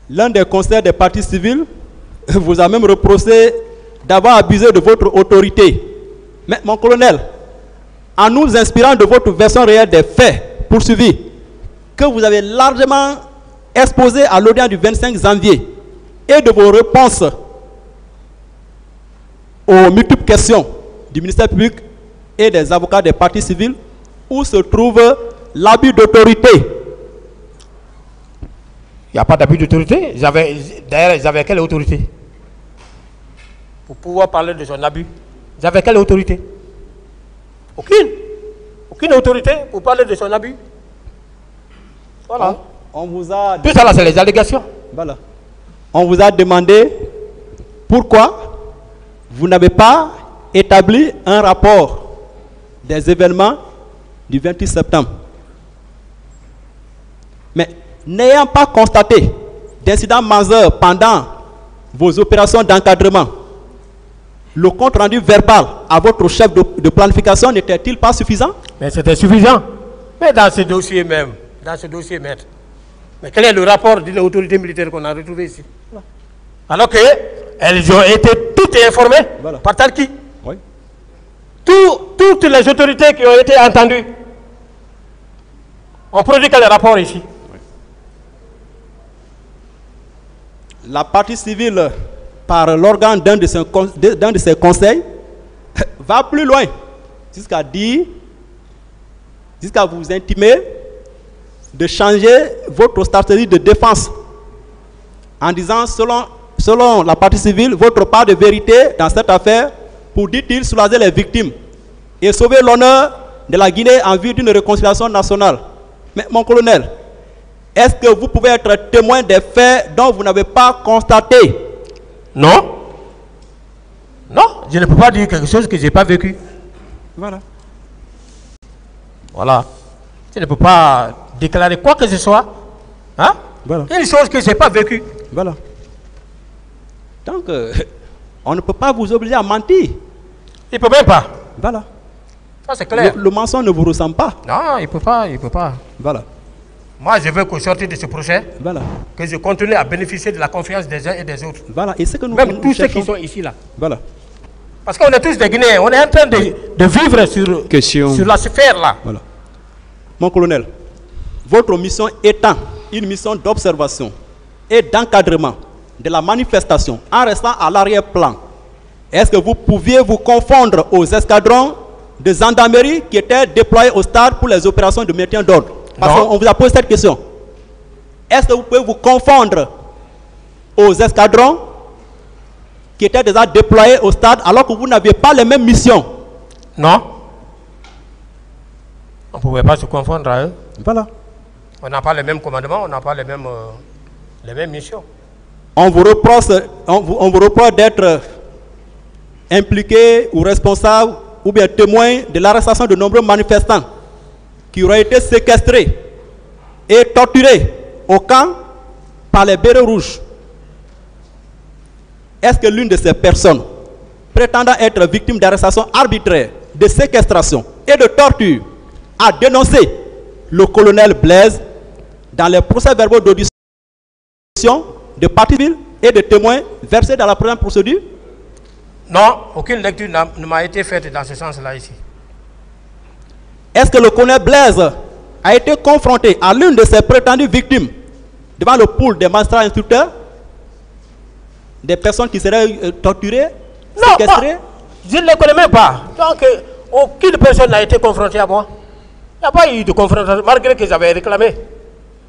S4: L'un des conseillers des partis civils vous a même reproché d'avoir abusé de votre autorité. Mais mon colonel, en nous inspirant de votre version réelle des faits poursuivis, que vous avez largement exposé à l'audience du 25 janvier, et de vos réponses aux multiples questions du ministère public et des avocats des partis civils, où se trouve l'abus d'autorité.
S3: Il n'y a pas d'abus d'autorité. D'ailleurs, ils avaient quelle autorité pour pouvoir parler de son abus? Ils avaient quelle autorité? Aucune. Aucune autorité pour parler de son abus. Voilà.
S4: On vous a...
S3: Tout ça là, c'est les allégations.
S4: Voilà. On vous a demandé pourquoi vous n'avez pas établi un rapport des événements du 28 septembre. Mais n'ayant pas constaté d'incidents majeurs pendant vos opérations d'encadrement, le compte rendu verbal à votre chef de planification n'était-il pas suffisant? Mais
S3: c'était suffisant. Mais dans ce dossier même, maître, mais quel est le rapport d'une autorité militaire qu'on a retrouvé ici? Voilà. Alors qu'elles ont été toutes informées. Voilà. Par qui? Oui. Toutes les autorités qui ont été entendues ont produit quel rapport ici? Oui.
S4: La partie civile, par l'organe d'un de ses conseils, va plus loin, jusqu'à vous intimer de changer votre stratégie de défense en disant, selon la partie civile, votre part de vérité dans cette affaire pour, dit-il, soulager les victimes et sauver l'honneur de la Guinée en vue d'une réconciliation nationale. Mais mon colonel, est-ce que vous pouvez être témoin des faits dont vous n'avez pas constaté?
S3: Non. Non, je ne peux pas dire quelque chose que je n'ai pas vécu.
S4: Voilà.
S3: Voilà. Je ne peux pas déclarer quoi que ce soit. Hein? Voilà. Une chose que je n'ai pas vécue.
S4: Voilà. Donc, on ne peut pas vous obliger à mentir.
S3: Il ne peut même pas.
S4: Voilà.
S3: Ça, c'est clair.
S4: Le mensonge ne vous ressemble pas.
S3: Non, il ne peut pas. Il ne peut pas.
S4: Voilà.
S3: Moi, je veux qu'au sortir de ce projet,
S4: voilà,
S3: que je continue à bénéficier de la confiance des uns et des autres.
S4: Voilà. Et ce que nous
S3: même tous ceux qui sont ici là.
S4: Voilà.
S3: Parce qu'on est tous des Guinéens. On est en train de vivre sur la sphère là.
S4: Voilà. Mon colonel, votre mission étant une mission d'observation et d'encadrement de la manifestation en restant à l'arrière-plan, est-ce que vous pouviez vous confondre aux escadrons de gendarmerie qui étaient déployés au stade pour les opérations de maintien d'ordre? Parce qu'on vous a posé cette question. Est-ce que vous pouvez vous confondre aux escadrons qui étaient déjà déployés au stade alors que vous n'aviez pas les mêmes missions?
S3: Non. On ne pouvait pas se confondre à eux.
S4: Voilà.
S3: On n'a pas les mêmes commandements, on n'a pas les mêmes missions.
S4: On vous reproche d'être impliqué ou responsable ou bien témoin de l'arrestation de nombreux manifestants qui auraient été séquestrés et torturés au camp par les bérets rouges. Est-ce que l'une de ces personnes prétendant être victime d'arrestation arbitraire, de séquestration et de torture a dénoncé le colonel Blaise dans les procès-verbaux d'audition de parties civiles et de témoins versés dans la première procédure?
S3: Non, aucune lecture ne m'a été faite dans ce sens-là ici.
S4: Est-ce que le colonel Blaise a été confronté à l'une de ses prétendues victimes devant le pool des magistrats instructeurs, des personnes qui seraient torturées, séquestrées?
S3: Non, je ne les connais même pas. Donc, aucune personne n'a été confrontée à moi. Il n'y a pas eu de confrontation, malgré que j'avais réclamé.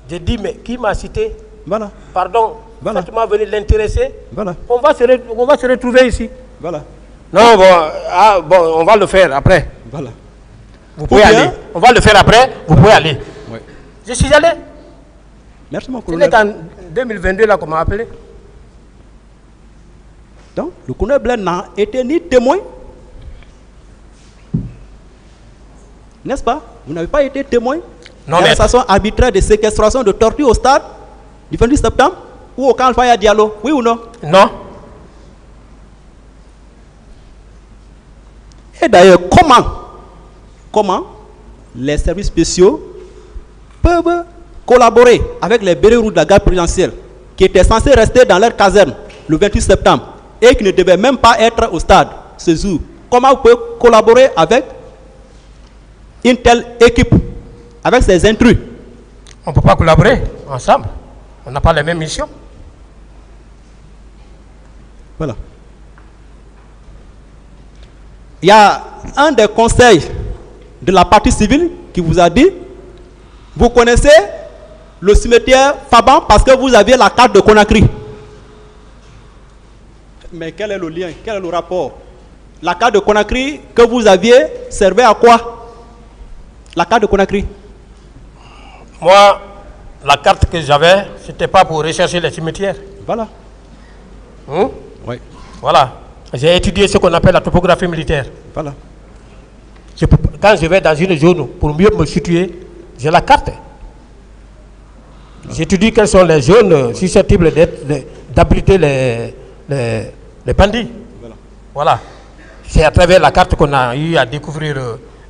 S3: J'ai dit, mais qui m'a cité?
S4: Voilà.
S3: Pardon,
S4: Voilà.
S3: faites-moi venir l'intéresser.
S4: Voilà.
S3: On va se retrouver ici.
S4: Voilà.
S3: Non, bon, on va le faire après.
S4: Voilà.
S3: Vous pouvez
S4: Ou bien-
S3: aller. On va le faire après, vous pouvez aller.
S4: Oui.
S3: Je suis allé.
S4: Merci, mon
S3: Ce n'est
S4: colonel.
S3: qu'en 2022 là qu'on m'a appelé.
S4: Donc, le colonel Blaise n'a été ni témoin, n'est-ce pas? Vous n'avez pas été témoin
S3: Non,
S4: de
S3: mais-
S4: l'arrestation arbitraire de séquestration de torture au stade du 28 septembre ou au camp Alpha Diallo, oui ou non?
S3: Non.
S4: Et d'ailleurs, comment les services spéciaux peuvent collaborer avec les bérets rouges de la garde présidentielle qui étaient censés rester dans leur caserne le 28 septembre et qui ne devaient même pas être au stade ce jour? Comment vous pouvez collaborer avec une telle équipe, avec ces intrus?
S3: On ne peut pas collaborer ensemble. On n'a pas les mêmes missions.
S4: Voilà. Il y a un des conseils de la partie civile qui vous a dit, vous connaissez le cimetière Faban parce que vous aviez la carte de Conakry. Mais quel est le lien? Quel est le rapport? La carte de Conakry que vous aviez servait à quoi? La carte de Conakry.
S3: Moi, la carte que j'avais, ce n'était pas pour rechercher les cimetières.
S4: Voilà.
S3: Hein?
S4: Oui.
S3: Voilà. J'ai étudié ce qu'on appelle la topographie militaire.
S4: Voilà.
S3: Quand je vais dans une zone, pour mieux me situer, j'ai la carte. J'étudie quelles sont les zones susceptibles d'abriter les bandits.
S4: Voilà.
S3: Voilà. C'est à travers la carte qu'on a eu à découvrir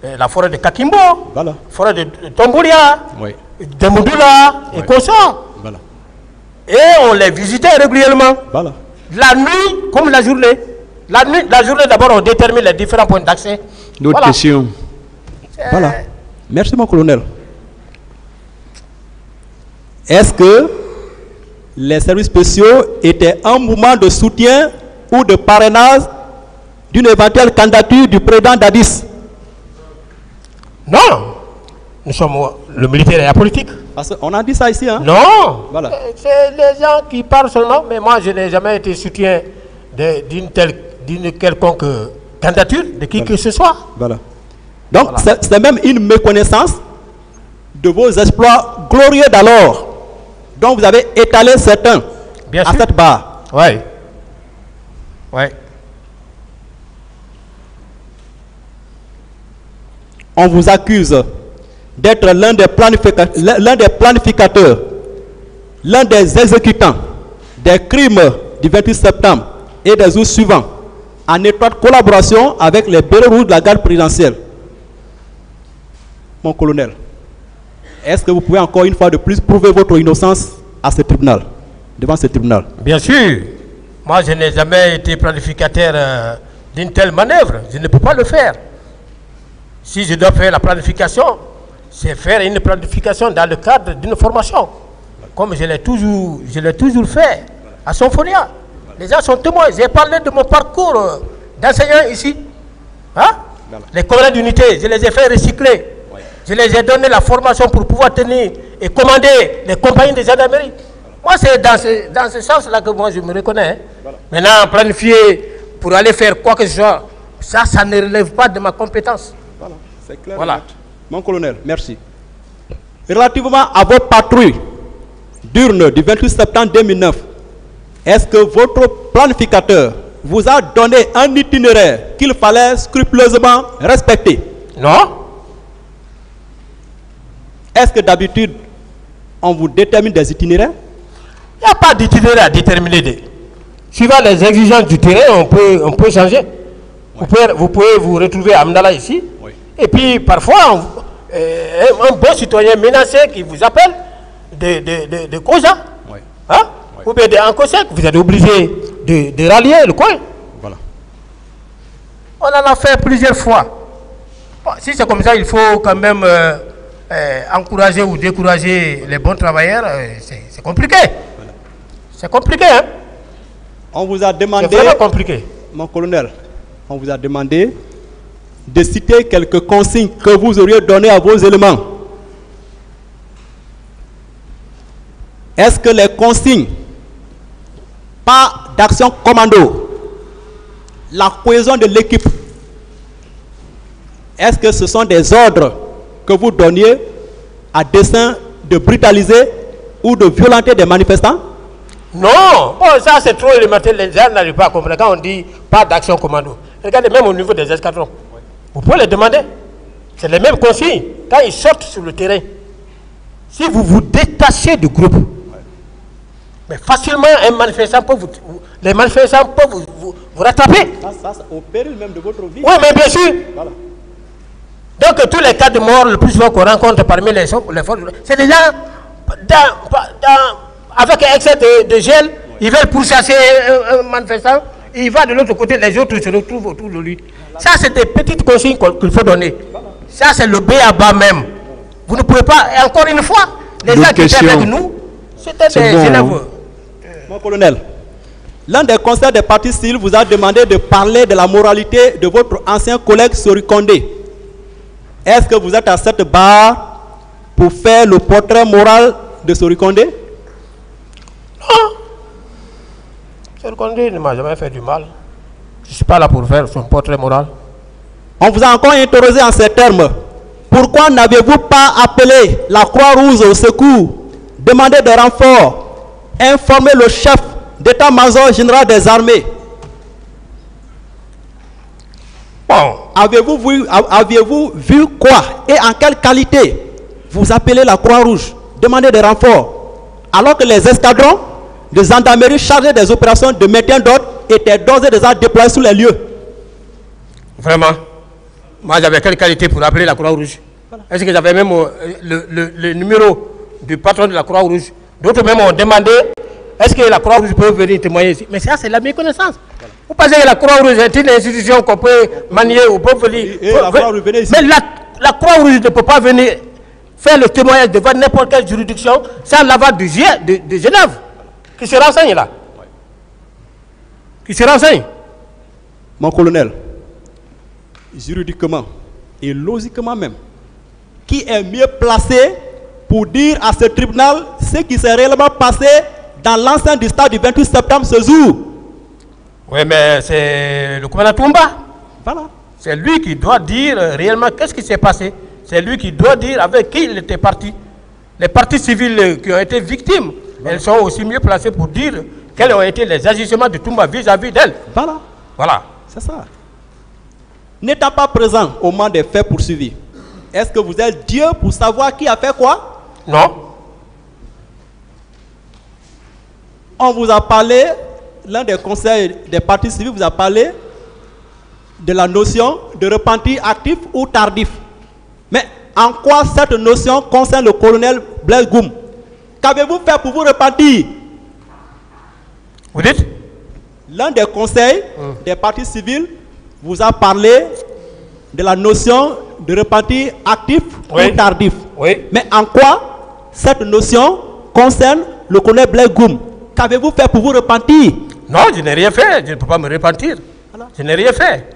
S3: la forêt de Kakimbo,
S4: Voilà.
S3: forêt de Tombolia,
S4: Oui.
S3: de Modula et
S4: Ouais.
S3: consorts.
S4: Voilà.
S3: Et on les visitait régulièrement.
S4: Voilà.
S3: La nuit comme la journée. La journée d'abord on détermine les différents points d'accès.
S2: D'autres
S3: Voilà.
S2: questions?
S4: Voilà. Merci, mon colonel. Est-ce que les services spéciaux étaient un mouvement de soutien ou de parrainage d'une éventuelle candidature du président Dadis?
S3: Non. Nous sommes le militaire et la politique.
S4: Parce qu'on a dit ça ici, hein?
S3: Non.
S4: Voilà.
S3: C'est les gens qui parlent seulement, mais moi je n'ai jamais été soutien d'une quelconque candidature de qui que ce soit.
S4: Voilà. Donc,
S3: Voilà.
S4: c'est même une méconnaissance de vos exploits glorieux d'alors, dont vous avez étalé certains
S3: Bien
S4: à
S3: sûr.
S4: cette barre.
S3: Oui. Oui.
S4: On vous accuse d'être l'un des planificateurs, l'un des exécutants des crimes du 28 septembre et des jours suivants, en étroite collaboration avec les bérets rouges de la garde présidentielle. Mon colonel, est-ce que vous pouvez encore une fois de plus prouver votre innocence à ce tribunal, devant ce tribunal?
S3: Bien sûr. Moi, je n'ai jamais été planificateur d'une telle manœuvre. Je ne peux pas le faire. Si je dois faire la planification, c'est faire une planification dans le cadre d'une formation. Comme je l'ai toujours fait à Symphonia. Les gens sont témoins. J'ai parlé de mon parcours d'enseignant ici. Hein? Les collègues d'unité, je les ai fait recycler. Je les ai donné la formation pour pouvoir tenir et commander les compagnies de gendarmerie. Moi, c'est dans ce sens-là que moi je me reconnais. Hein. Maintenant, planifier pour aller faire quoi que ce soit, ça ne relève pas de ma compétence.
S4: Voilà, c'est clair.
S3: Voilà.
S4: Mon colonel, merci. Relativement à votre patrouille d'urne du 28 septembre 2009, est-ce que votre planificateur vous a donné un itinéraire qu'il fallait scrupuleusement respecter?
S3: Non?
S4: Est-ce que d'habitude, on vous détermine des itinéraires?
S3: Il n'y a pas d'itinéraire à déterminer. Suivant les exigences du terrain, on peut changer. Ouais. Vous pouvez vous retrouver à Amdala ici. Oui. Et puis parfois, un bon citoyen menacé qui vous appelle de Koja, oui. Hein? Oui. Ou bien d'Ankosek, vous êtes obligé de rallier le coin.
S4: Voilà.
S3: On en a fait plusieurs fois. Bon, si c'est comme ça, il faut quand même encourager ou décourager les bons travailleurs. C'est compliqué. Voilà. C'est compliqué, hein?
S4: On vous a demandé,
S3: c'est vraiment compliqué.
S4: Mon colonel, on vous a demandé de citer quelques consignes que vous auriez données à vos éléments. est-ce que les consignes, pas d'action commando, la cohésion de l'équipe, est-ce que ce sont des ordres que vous donniez à dessein de brutaliser ou de violenter des manifestants?
S3: Non, bon, ça c'est trop élémentaire, les gens n'arrivent pas à comprendre quand on dit pas d'action commando. Regardez, même au niveau des escadrons, vous pouvez les demander. C'est les mêmes consignes. Quand ils sortent sur le terrain, si vous vous détachez du groupe, mais facilement un manifestant peut les manifestants peuvent vous rattraper.
S4: Ça, au péril même de votre vie.
S3: Oui, mais bien sûr.
S4: Voilà.
S3: Donc tous les cas de mort, le plus souvent qu'on rencontre parmi les forces, c'est des gens avec un excès de gel, ils veulent pourchasser un manifestant, il va de l'autre côté, les autres se retrouvent autour de lui. Ça, c'est des petites consignes qu'il faut donner. Ça, c'est le B à bas même. Vous ne pouvez pas, et encore une fois, les gens qui étaient avec nous, c'était des élèves.
S4: Mon colonel, l'un des conseils des partis civils vous a demandé de parler de la moralité de votre ancien collègue Sori Kondé. Est-ce que vous êtes à cette barre pour faire le portrait moral de Sori Kondé?
S3: Non. Sori Kondé ne m'a jamais fait du mal. Je ne suis pas là pour faire son portrait moral.
S4: On vous a encore interrogé en ces termes. Pourquoi n'avez-vous pas appelé la Croix-Rouge au secours, demandé des renforts, informé le chef d'état-major général des armées?
S3: Bon.
S4: Aviez-vous vu quoi et en quelle qualité vous appelez la Croix-Rouge, demandez des renforts, alors que les escadrons de gendarmerie chargés des opérations de maintien d'ordre étaient d'ores et déjà déployés sur les lieux?
S3: Vraiment? Moi, j'avais quelle qualité pour appeler la Croix-Rouge? Voilà. Est-ce que j'avais même le numéro du patron de la Croix-Rouge? D'autres même ont demandé, est-ce que la Croix-Rouge peut venir témoigner ici? Mais ça, c'est la méconnaissance. Voilà. Vous pensez que la Croix-Rouge est une institution qu'on peut manier ou peut venir? Mais la Croix-Rouge ne peut pas venir faire le témoignage devant n'importe quelle juridiction sans l'aval de Genève. Qui se renseigne là? Qui se renseigne?
S4: Mon colonel, juridiquement et logiquement même, qui est mieux placé pour dire à ce tribunal ce qui s'est réellement passé dans l'enceinte du stade du 28 septembre ce jour?
S3: Oui, mais c'est le commandant Toumba.
S4: Voilà.
S3: C'est lui qui doit dire réellement qu'est-ce qui s'est passé. C'est lui qui doit dire avec qui il était parti. Les parties civiles qui ont été victimes, elles sont aussi mieux placées pour dire quels ont été les agissements de Toumba vis-à-vis d'elle.
S4: Voilà.
S3: Voilà.
S4: C'est ça. N'étant pas présent au moment des faits poursuivis, est-ce que vous êtes Dieu pour savoir qui a fait quoi?
S3: Non.
S4: On vous a parlé, l'un des conseils des partis civils vous a parlé de la notion de repentir actif ou tardif. Mais en quoi cette notion concerne le colonel Blaise Goum? Qu'avez-vous fait pour vous repentir?
S3: Vous dites?
S4: L'un des conseils des partis civils vous a parlé de la notion de repentir actif ou tardif.
S3: Oui.
S4: Mais en quoi cette notion concerne le colonel Blaise Goum? Qu'avez-vous fait pour vous repentir?
S3: Non, je n'ai rien fait. Je ne peux pas me repentir. Voilà. Je n'ai rien fait.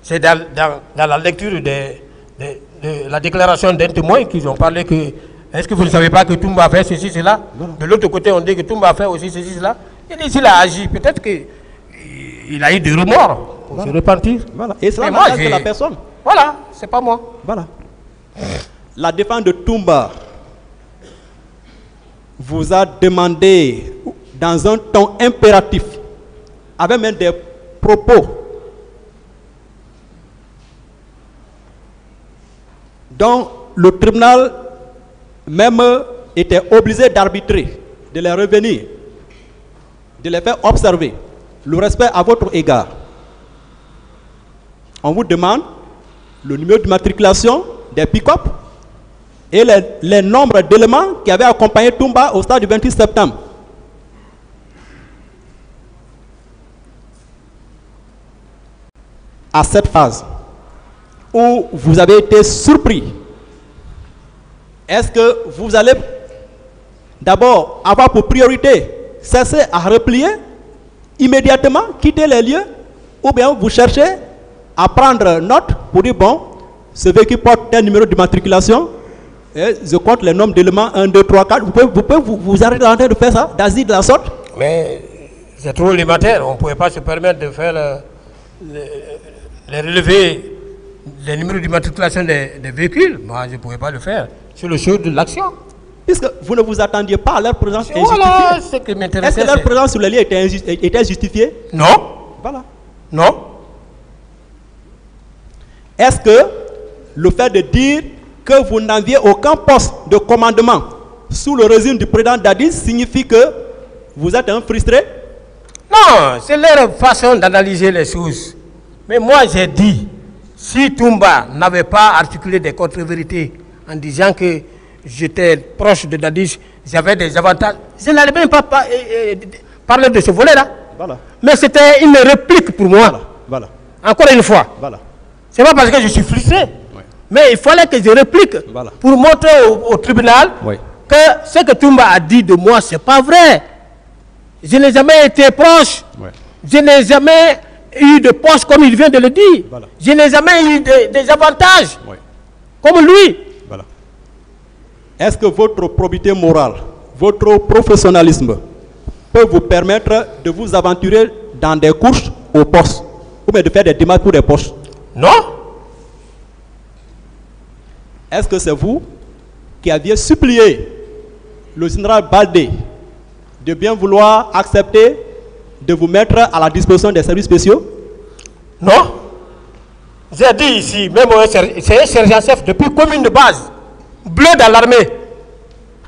S3: C'est dans la lecture de la déclaration d'un témoin qu'ils ont parlé que est-ce que vous ne savez pas que Toumba a fait ceci, cela? De l'autre côté, on dit que Toumba a fait aussi ceci, cela. Et dit s'il a agi, peut-être qu'il a eu des remords pour se repentir.
S4: Voilà. Et cela n'engage que la personne.
S3: Voilà, c'est pas moi.
S4: Voilà. La défense de Toumba vous a demandé dans un ton impératif, avec même des propos dont le tribunal même était obligé d'arbitrer, de les revenir, de les faire observer le respect à votre égard. On vous demande le numéro de matriculation des pick-up et les nombres d'éléments qui avaient accompagné Toumba au stade du 28 septembre. À cette phase où vous avez été surpris, est-ce que vous allez d'abord avoir pour priorité cesser à replier immédiatement, quitter les lieux, ou bien vous cherchez à prendre note pour dire bon, ce véhicule porte tel numéro de matriculation, Je compte les nombres d'éléments 1, 2, 3, 4. Vous pouvez vous arrêter en train de faire ça, d'agir de la sorte?
S3: Mais c'est trop élémentaire. On ne pouvait pas se permettre de faire les relevés, les numéros d'immatriculation des véhicules. Moi, je ne pouvais pas le faire. C'est le jour de l'action.
S4: Puisque vous ne vous attendiez pas à leur présence injustifiée.
S3: Voilà ce qui m'intéressait.
S4: Est-ce que leur présence sur les lieux était justifiée?
S3: Non.
S4: Voilà.
S3: Non.
S4: Est-ce que le fait de dire que vous n'aviez aucun poste de commandement sous le régime du président Dadis signifie que vous êtes un frustré?
S3: Non, c'est leur façon d'analyser les choses. Mais moi, j'ai dit, si Toumba n'avait pas articulé des contre-vérités en disant que j'étais proche de Dadis, j'avais des avantages, je n'allais même pas parler de ce volet-là.
S4: Voilà.
S3: Mais c'était une réplique pour moi.
S4: Voilà. Voilà.
S3: Encore une fois.
S4: Voilà.
S3: Ce n'est pas parce que je suis frustré. Mais il fallait que je réplique pour montrer au tribunal que ce que Toumba a dit de moi, ce n'est pas vrai. Je n'ai jamais été proche. Je n'ai jamais eu de poste comme il vient de le dire. Voilà. Je n'ai jamais eu des avantages comme lui.
S4: Voilà. Est-ce que votre probité morale, votre professionnalisme peut vous permettre de vous aventurer dans des courses au poste ou bien de faire des démarches pour des postes?
S3: Non.
S4: Est-ce que c'est vous qui aviez supplié le général Baldé de bien vouloir accepter de vous mettre à la disposition des services spéciaux?
S3: Non. J'ai dit ici, même c'est un sergent-chef depuis commune de base, bleu dans l'armée,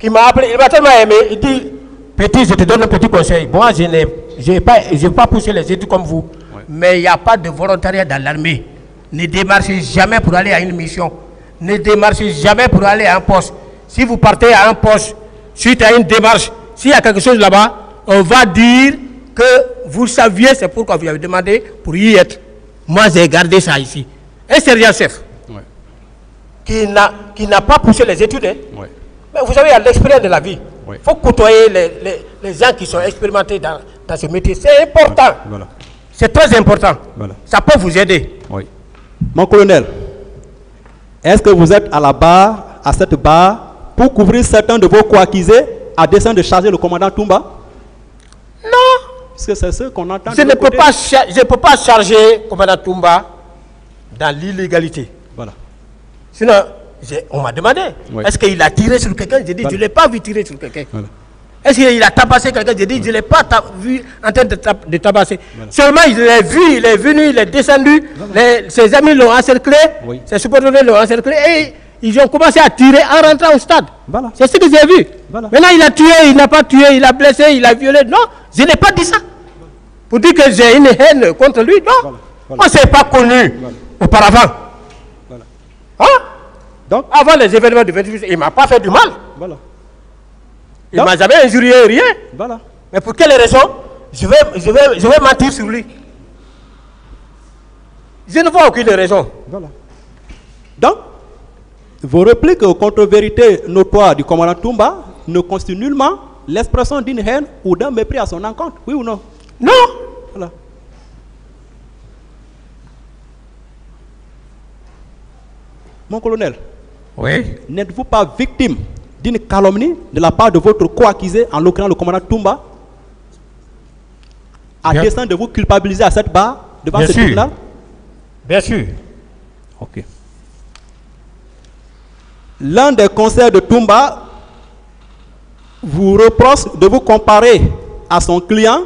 S3: qui m'a appelé, il m'a tellement aimé, il dit, petit, je te donne un petit conseil. Moi, je n'ai pas poussé les études comme vous, mais il n'y a pas de volontariat dans l'armée. Ne démarchez jamais pour aller à une mission. Ne démarchez jamais pour aller à un poste. Si vous partez à un poste, suite à une démarche, s'il y a quelque chose là-bas, on va dire que vous saviez, c'est pourquoi vous avez demandé pour y être. Moi, j'ai gardé ça ici. Un sergent-chef qui n'a pas poussé les études. Hein. Mais vous savez, il y a l'expérience de la vie. Il faut côtoyer les gens qui sont expérimentés dans ce métier. C'est important. Voilà. C'est très important. Voilà. Ça peut vous aider.
S4: Mon colonel, est-ce que vous êtes à la barre, à cette barre, pour couvrir certains de vos co-accusés à dessein de charger le commandant Toumba?
S3: Non.
S4: Parce que c'est ce qu'on entend.
S3: Je ne peux pas charger le commandant Toumba dans l'illégalité. Voilà. Sinon, on m'a demandé, est-ce qu'il a tiré sur quelqu'un? J'ai dit, je ne l'ai pas vu tirer sur quelqu'un. Voilà. Est-ce qu'il a tabassé quelqu'un? J'ai dit, je ne l'ai pas vu en train de tabasser. Voilà. Seulement, il l'a vu, il est venu, il est descendu, ses amis l'ont encerclé, ses supporters l'ont encerclé et ils ont commencé à tirer en rentrant au stade. Voilà. C'est ce que j'ai vu. Voilà. Maintenant, il a tué, il n'a pas tué, il a blessé, il a violé. Non, je n'ai pas dit ça. Pour dire que j'ai une haine contre lui, non. Voilà. Voilà. On ne s'est pas connu auparavant. Voilà. Hein? Donc, avant les événements du 28, il ne m'a pas fait du mal. Voilà. Il ne m'a jamais injurié, rien. Voilà. Mais pour quelle raison je vais mentir sur lui? Je ne vois aucune raison. Voilà.
S4: Donc, vos répliques aux contre-vérités notoires du commandant Toumba ne constituent nullement l'expression d'une haine ou d'un mépris à son encontre, oui ou non?
S3: Non.
S4: Voilà. Mon colonel, n'êtes-vous pas victime d'une calomnie de la part de votre co-accusé, en l'occurrence le commandant Toumba, à dessein de vous culpabiliser à cette barre devant ce tribunal?
S3: Bien sûr.
S4: Ok. L'un des conseillers de Toumba vous reproche de vous comparer à son client,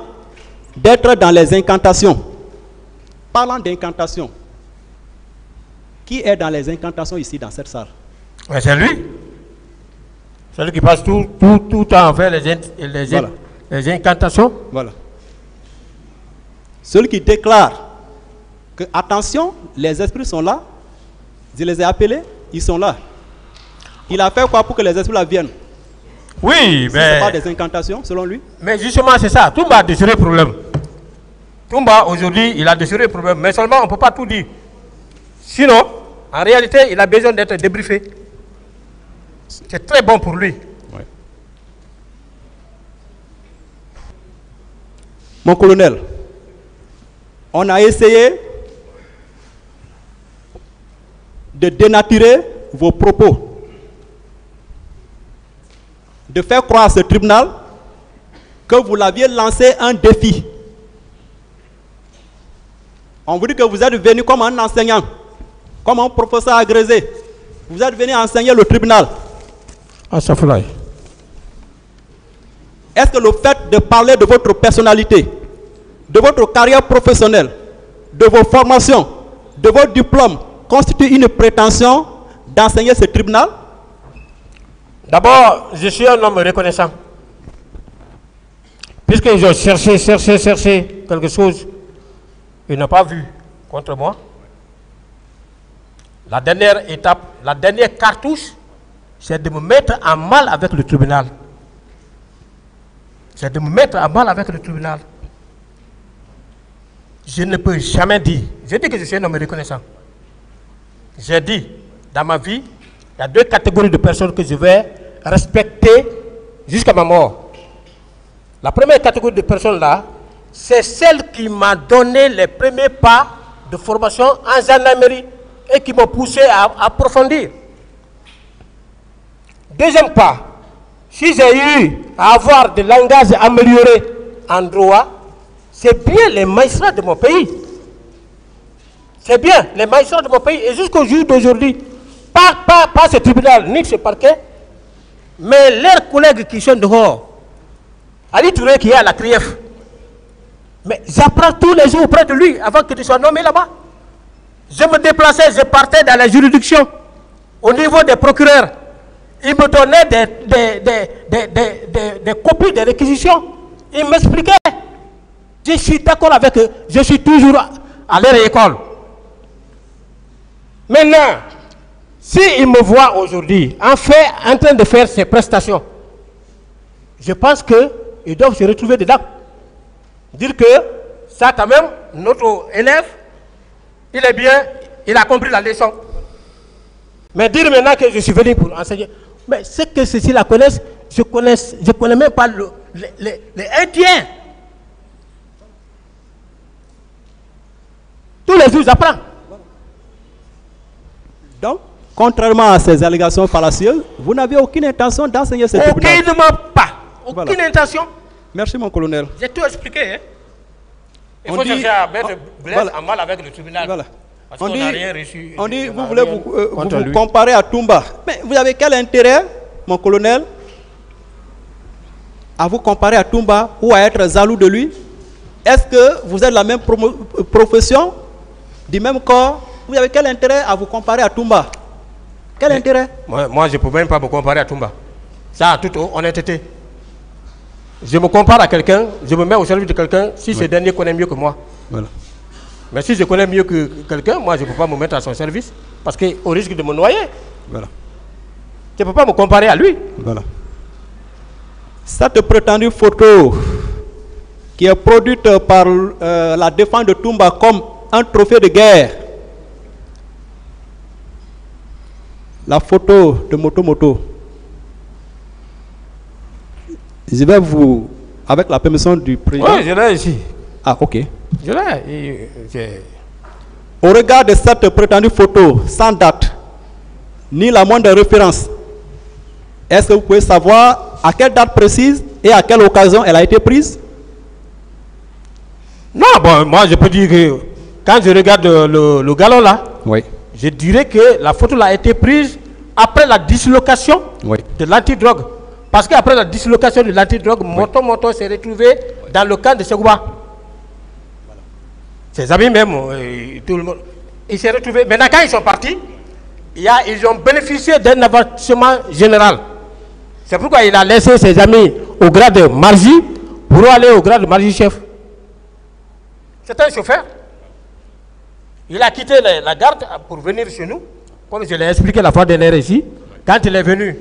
S4: d'être dans les incantations. Parlant d'incantations, qui est dans les incantations ici dans cette salle?
S3: C'est lui. C'est lui qui passe tout le temps à faire les incantations.
S4: Voilà. Celui qui déclare que, attention, les esprits sont là, je les ai appelés, ils sont là. Il a fait quoi pour que les esprits là viennent?
S3: Oui, mais...
S4: Ce pas des incantations, selon lui?
S3: Mais justement, c'est ça. Toumba a déchiré le problème. Toumba, aujourd'hui, il a déchiré le problème. Mais seulement, on ne peut pas tout dire. Sinon, en réalité, il a besoin d'être débriefé. C'est très bon pour lui. Ouais.
S4: Mon colonel, on a essayé de dénaturer vos propos de faire croire à ce tribunal que vous l'aviez lancé un défi. On vous dit que vous êtes venu comme un enseignant, comme un professeur agrégé. Vous êtes venu enseigner le tribunal. Est-ce que le fait de parler de votre personnalité, de votre carrière professionnelle, de vos formations, de vos diplômes, constitue une prétention d'enseigner ce tribunal?
S3: D'abord, je suis un homme reconnaissant. Puisque j'ai cherché quelque chose, ils n'ont pas vu contre moi. La dernière étape, la dernière cartouche, c'est de me mettre en mal avec le tribunal. C'est de me mettre en mal avec le tribunal. Je ne peux jamais dire, je dis que je suis un homme reconnaissant. J'ai dit, dans ma vie, il y a deux catégories de personnes que je vais respecter jusqu'à ma mort. La première catégorie de personnes là, c'est celle qui m'a donné les premiers pas de formation en gendarmerie et qui m'ont poussé à approfondir. Deuxième pas, si j'ai eu à avoir des langages améliorés en droit, c'est bien les magistrats de mon pays. C'est bien les magistrats de mon pays. Et jusqu'au jour d'aujourd'hui, pas ce tribunal, ni ce parquet, mais leurs collègues qui sont dehors, Ali Touré qui est à la CRIEF, mais j'apprends tous les jours auprès de lui avant qu'il soit nommé là-bas. Je me déplaçais, je partais dans la juridiction, au niveau des procureurs. Ils me donnaient des copies des réquisitions. Ils m'expliquaient. Je suis d'accord avec eux. Je suis toujours à leur école. Maintenant, s'ils me voient aujourd'hui en train de faire ces prestations, je pense qu'ils doivent se retrouver dedans. Dire que ça, quand même, notre élève, il est bien, il a compris la leçon. Mais dire maintenant que je suis venu pour enseigner, mais ceux que ceux-ci la connaissent, je connais même pas les un tiers. Tous les jours, j'apprends.
S4: Donc, contrairement à ces allégations fallacieuses, vous n'avez aucune intention d'enseigner ce tribunal.
S3: Aucunement pas. Aucune intention.
S4: Merci, mon colonel.
S3: J'ai tout expliqué. Hein? Il faut chercher à mettre Blaise en mal avec le tribunal.
S4: Voilà.
S3: Parce qu'on n'a rien reçu.
S4: On dit, vous voulez vous comparer à Toumba. Mais vous avez quel intérêt, mon colonel, à vous comparer à Toumba ou à être jaloux de lui? Est-ce que vous êtes la même profession, du même corps? Vous avez quel intérêt à vous comparer à Toumba? Quel intérêt?
S3: Moi, je ne peux même pas me comparer à Toumba. Ça, toute honnêteté. Je me compare à quelqu'un, je me mets au service de quelqu'un si ce dernier connaît mieux que moi. Voilà. Mais si je connais mieux que quelqu'un, moi je ne peux pas me mettre à son service parce qu'au risque de me noyer. Voilà. Je ne peux pas me comparer à lui.
S4: Voilà. Cette prétendue photo qui est produite par la défense de Toumba comme un trophée de guerre, la photo de Moto, je vais vous, avec la permission du président.
S3: Oui, je l'ai ici.
S4: Ah, ok.
S3: Je l'ai.
S4: Au regard de cette prétendue photo, sans date, ni la moindre référence, est-ce que vous pouvez savoir à quelle date précise et à quelle occasion elle a été prise?
S3: Non, bon, moi je peux dire que quand je regarde le galon là, je dirais que la photo là a été prise après la dislocation de l'antidrogue. Parce qu'après la dislocation de l'antidrogue, Moto s'est retrouvé dans le camp de Ségouba. Ses amis même, tout le monde. Il s'est retrouvé. Maintenant, quand ils sont partis, ils ont bénéficié d'un avancement général. C'est pourquoi il a laissé ses amis au grade de Marji pour aller au grade de Marji chef. C'est un chauffeur. Il a quitté la garde pour venir chez nous. Comme je l'ai expliqué la fois dernière ici. Quand il est venu,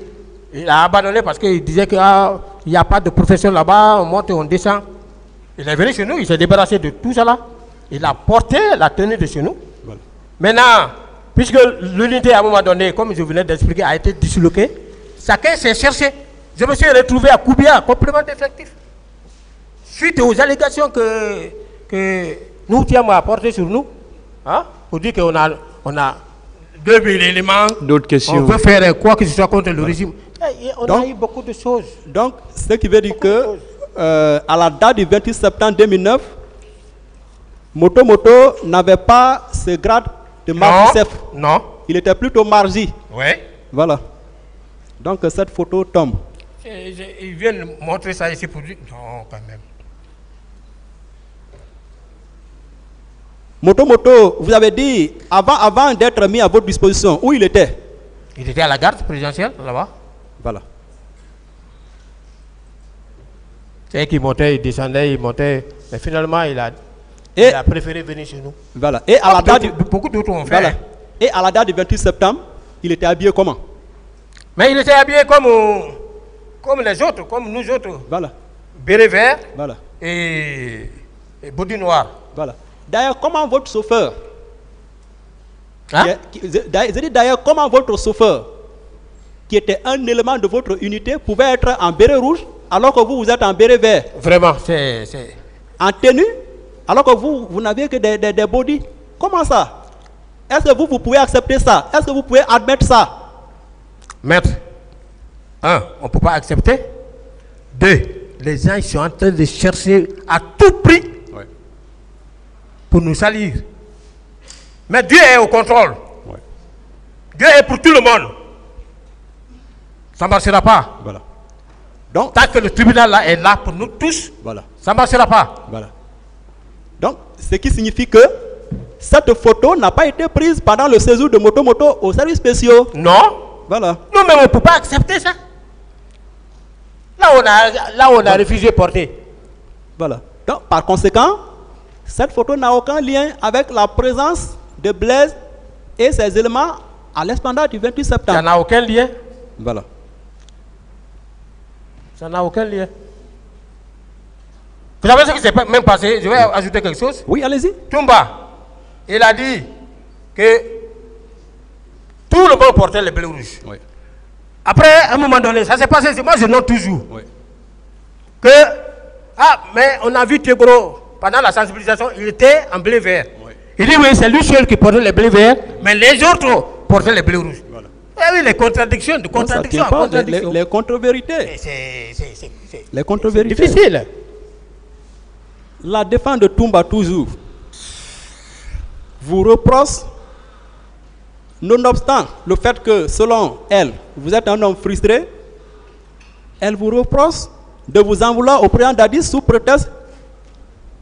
S3: il a abandonné parce qu'il disait qu'il n'y a pas de profession là-bas, on monte et on descend. Il est venu chez nous, il s'est débarrassé de tout ça là. Il a porté la tenue de chez nous. Voilà. Maintenant, puisque l'unité à un moment donné, comme je venais d'expliquer, a été disloquée, chacun s'est cherché. Je me suis retrouvé à Koubia, complément d'effectif. Suite aux allégations que nous tiens à porter sur nous, hein, pour dire qu'on a 2000 éléments.
S2: D'autres questions.
S3: On veut faire quoi que ce soit contre le régime. On
S4: Donc-
S3: a eu beaucoup de choses.
S4: Donc, ce qui veut dire que, à la date du 28 septembre 2009, Moto Moto n'avait pas ce grade de mardi-chef.
S3: Non.
S4: Il était plutôt mardi.
S3: Oui.
S4: Voilà. Donc, cette photo tombe.
S3: Ils viennent montrer ça ici pour dire. Non, quand même.
S4: Moto Moto, vous avez dit, avant d'être mis à votre disposition, où il était?
S3: Il était à la garde présidentielle, là-bas.
S4: Voilà.
S3: C'est qui montait, il descendait, il montait. Mais finalement, il a préféré venir chez nous.
S4: Voilà. Et à la date du,
S3: Beaucoup d'autres ont fait.
S4: voilà. Et à la date du 28 septembre, il était habillé comment?
S3: Mais il était habillé comme les autres, comme nous autres.
S4: Voilà.
S3: Béret vert
S4: Voilà.
S3: et body noir.
S4: Voilà. D'ailleurs, comment votre chauffeur,
S3: Hein?
S4: d'ailleurs, comment votre chauffeur, qui était un élément de votre unité, pouvait être en béret rouge alors que vous êtes en béret vert,
S3: Vraiment, c'est...
S4: en tenue, alors que vous n'aviez que des body? Comment ça? Est-ce que vous pouvez accepter ça? Est-ce que vous pouvez admettre ça?
S3: Maître, un, on ne peut pas accepter. Deux, les gens ils sont en train de chercher à tout prix
S2: Ouais.
S3: pour nous salir. Mais Dieu est au contrôle.
S2: Ouais.
S3: Dieu est pour tout le monde. Ça ne marchera pas.
S4: Voilà. Donc,
S3: Tant que le tribunal là est là pour nous tous,
S4: voilà.
S3: ça ne marchera pas.
S4: Voilà. Donc, ce qui signifie que cette photo n'a pas été prise pendant le séjour de Moto Moto aux services spéciaux.
S3: Non.
S4: Voilà.
S3: Non, mais on ne peut pas accepter ça. Là, on a refusé porter.
S4: Voilà. Donc, par conséquent, cette photo n'a aucun lien avec la présence de Blaise et ses éléments à l'esplanade du 28
S3: Ça
S4: septembre.
S3: n'a aucun lien.
S4: Voilà.
S3: Ça n'a aucun lien. Vous savez ce qui s'est même passé? Je vais ajouter quelque chose.
S4: Oui, allez-y.
S3: Toumba, il a dit que tout le monde portait les bleus rouges.
S2: Oui.
S3: Après, à un moment donné, ça s'est passé. Moi, je note toujours
S2: Oui.
S3: que, mais on a vu Tégoro, pendant la sensibilisation, il était en bleu vert.
S2: Oui.
S3: Il dit, oui, c'est lui seul qui portait les bleus verts, mais les autres portaient les bleus rouges.
S2: Voilà.
S3: Eh oui, les contradictions, de
S4: Donc, ça
S3: contradiction
S4: tient
S3: à
S4: pas
S3: contradiction.
S4: les contre-vérités.
S3: C'est
S4: Les contre-vérités.
S3: difficile.
S4: La défense de Toumba, toujours, vous reproche, nonobstant le fait que, selon elle, vous êtes un homme frustré, elle vous reproche de vous en vouloir au président Dadis sous prétexte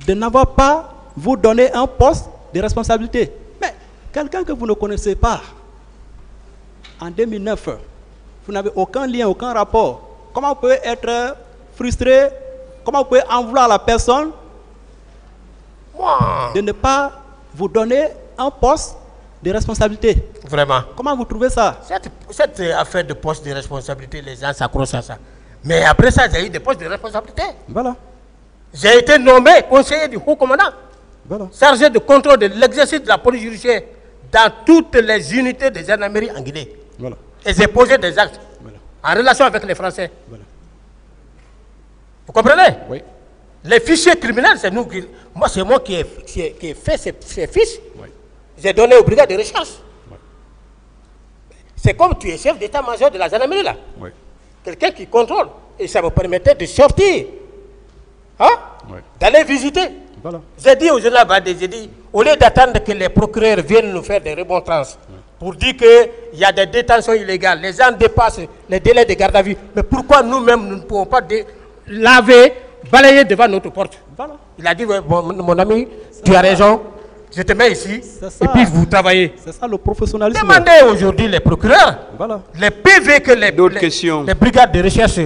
S4: de n'avoir pas vous donné un poste de responsabilité. Mais quelqu'un que vous ne connaissez pas, en 2009, vous n'avez aucun lien, aucun rapport. Comment vous pouvez être frustré? Comment vous pouvez en vouloir à la personne
S3: Moi,
S4: de ne pas vous donner un poste de responsabilité?
S3: vraiment.
S4: Comment vous trouvez ça?
S3: Cette affaire de poste de responsabilité, les gens s'accrochent à ça. Mais après ça, j'ai eu des postes de responsabilité.
S4: Voilà.
S3: J'ai été nommé conseiller du haut commandant,
S4: Voilà.
S3: chargé de contrôle de l'exercice de la police judiciaire dans toutes les unités des gendarmeries en Guinée.
S4: Voilà.
S3: Et j'ai posé des actes
S4: Voilà.
S3: en relation avec les Français.
S4: Voilà.
S3: Vous comprenez?
S4: Oui.
S3: Les fichiers criminels, c'est nous qui... Moi, c'est moi qui ai fait ces fiches.
S2: Oui.
S3: J'ai donné aux brigades de recherche. C'est comme tu es chef d'état-major de la gendarmerie là.
S2: Oui.
S3: Quelqu'un qui contrôle. Et ça me permettait de sortir. Hein?
S2: Oui.
S3: D'aller visiter.
S4: Voilà.
S3: J'ai dit au général Badé, j'ai dit, au lieu d'attendre que les procureurs viennent nous faire des remontrances pour dire qu'il y a des détentions illégales, les gens dépassent les délais de garde à vue, mais pourquoi nous-mêmes nous ne pouvons pas laver, balayer devant notre porte?
S4: Voilà.
S3: Il a dit, ouais, mon ami, tu as raison, je te mets ici,
S4: ça.
S3: et puis vous travaillez.
S4: C'est ça le professionnalisme.
S3: Demandez aujourd'hui les procureurs,
S4: Voilà.
S3: les PV que les
S2: questions.
S3: brigades de recherche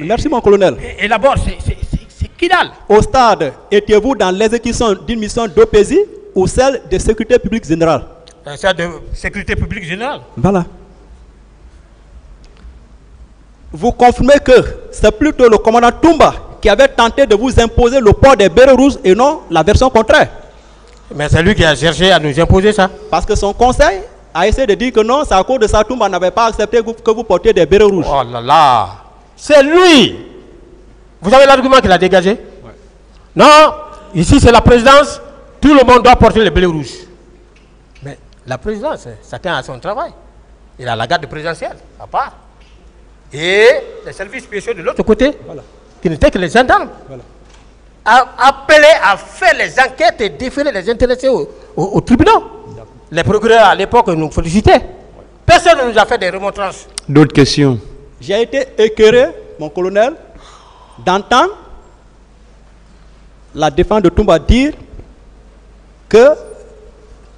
S4: Merci mon colonel.
S3: élaborent, c'est qui dalle.
S4: Au stade, étiez-vous dans l'exécution d'une mission d'OPJ ou celle de sécurité publique générale?
S3: C'est de sécurité publique générale.
S4: Voilà. Vous confirmez que c'est plutôt le commandant Toumba qui avait tenté de vous imposer le port des bérets rouges et non la version contraire.
S3: Mais c'est lui qui a cherché à nous imposer ça.
S4: Parce que son conseil a essayé de dire que non, c'est à cause de ça Toumba n'avait pas accepté que vous portiez des bérets rouges.
S3: Oh là là. C'est lui. Vous avez l'argument qu'il a dégagé?
S2: Ouais.
S3: Non, ici c'est la présidence, tout le monde doit porter les blés rouges. Mais la présidence, chacun a son travail. Il a la garde présidentielle, à part. Et les services spéciaux de l'autre côté, qui n'étaient que les gendarmes. Appelés à faire les enquêtes et déférer les intéressés au tribunal. Les procureurs à l'époque nous félicitaient. Personne ne nous a fait des remontrances.
S2: D'autres questions?
S4: J'ai été écœuré, mon colonel, d'entendre la défense de Toumba dire que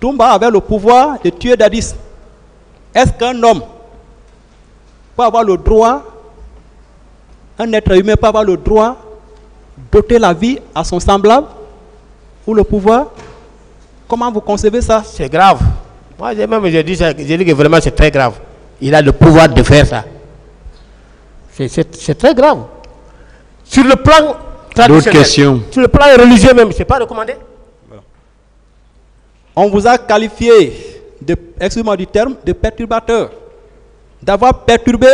S4: Toumba avait le pouvoir de tuer Dadis. Est-ce qu'un homme peut avoir le droit, un être humain peut avoir le droit d'ôter la vie à son semblable ou le pouvoir? Comment vous concevez ça?
S3: C'est grave. Moi, j'ai dit que vraiment c'est très grave. Il a le pouvoir de faire ça. C'est très grave. Sur le plan traditionnel,
S2: d'autres questions?
S3: Sur le plan religieux même, c'est pas recommandé.
S4: On vous a qualifié, excusez-moi du terme, de perturbateur, d'avoir perturbé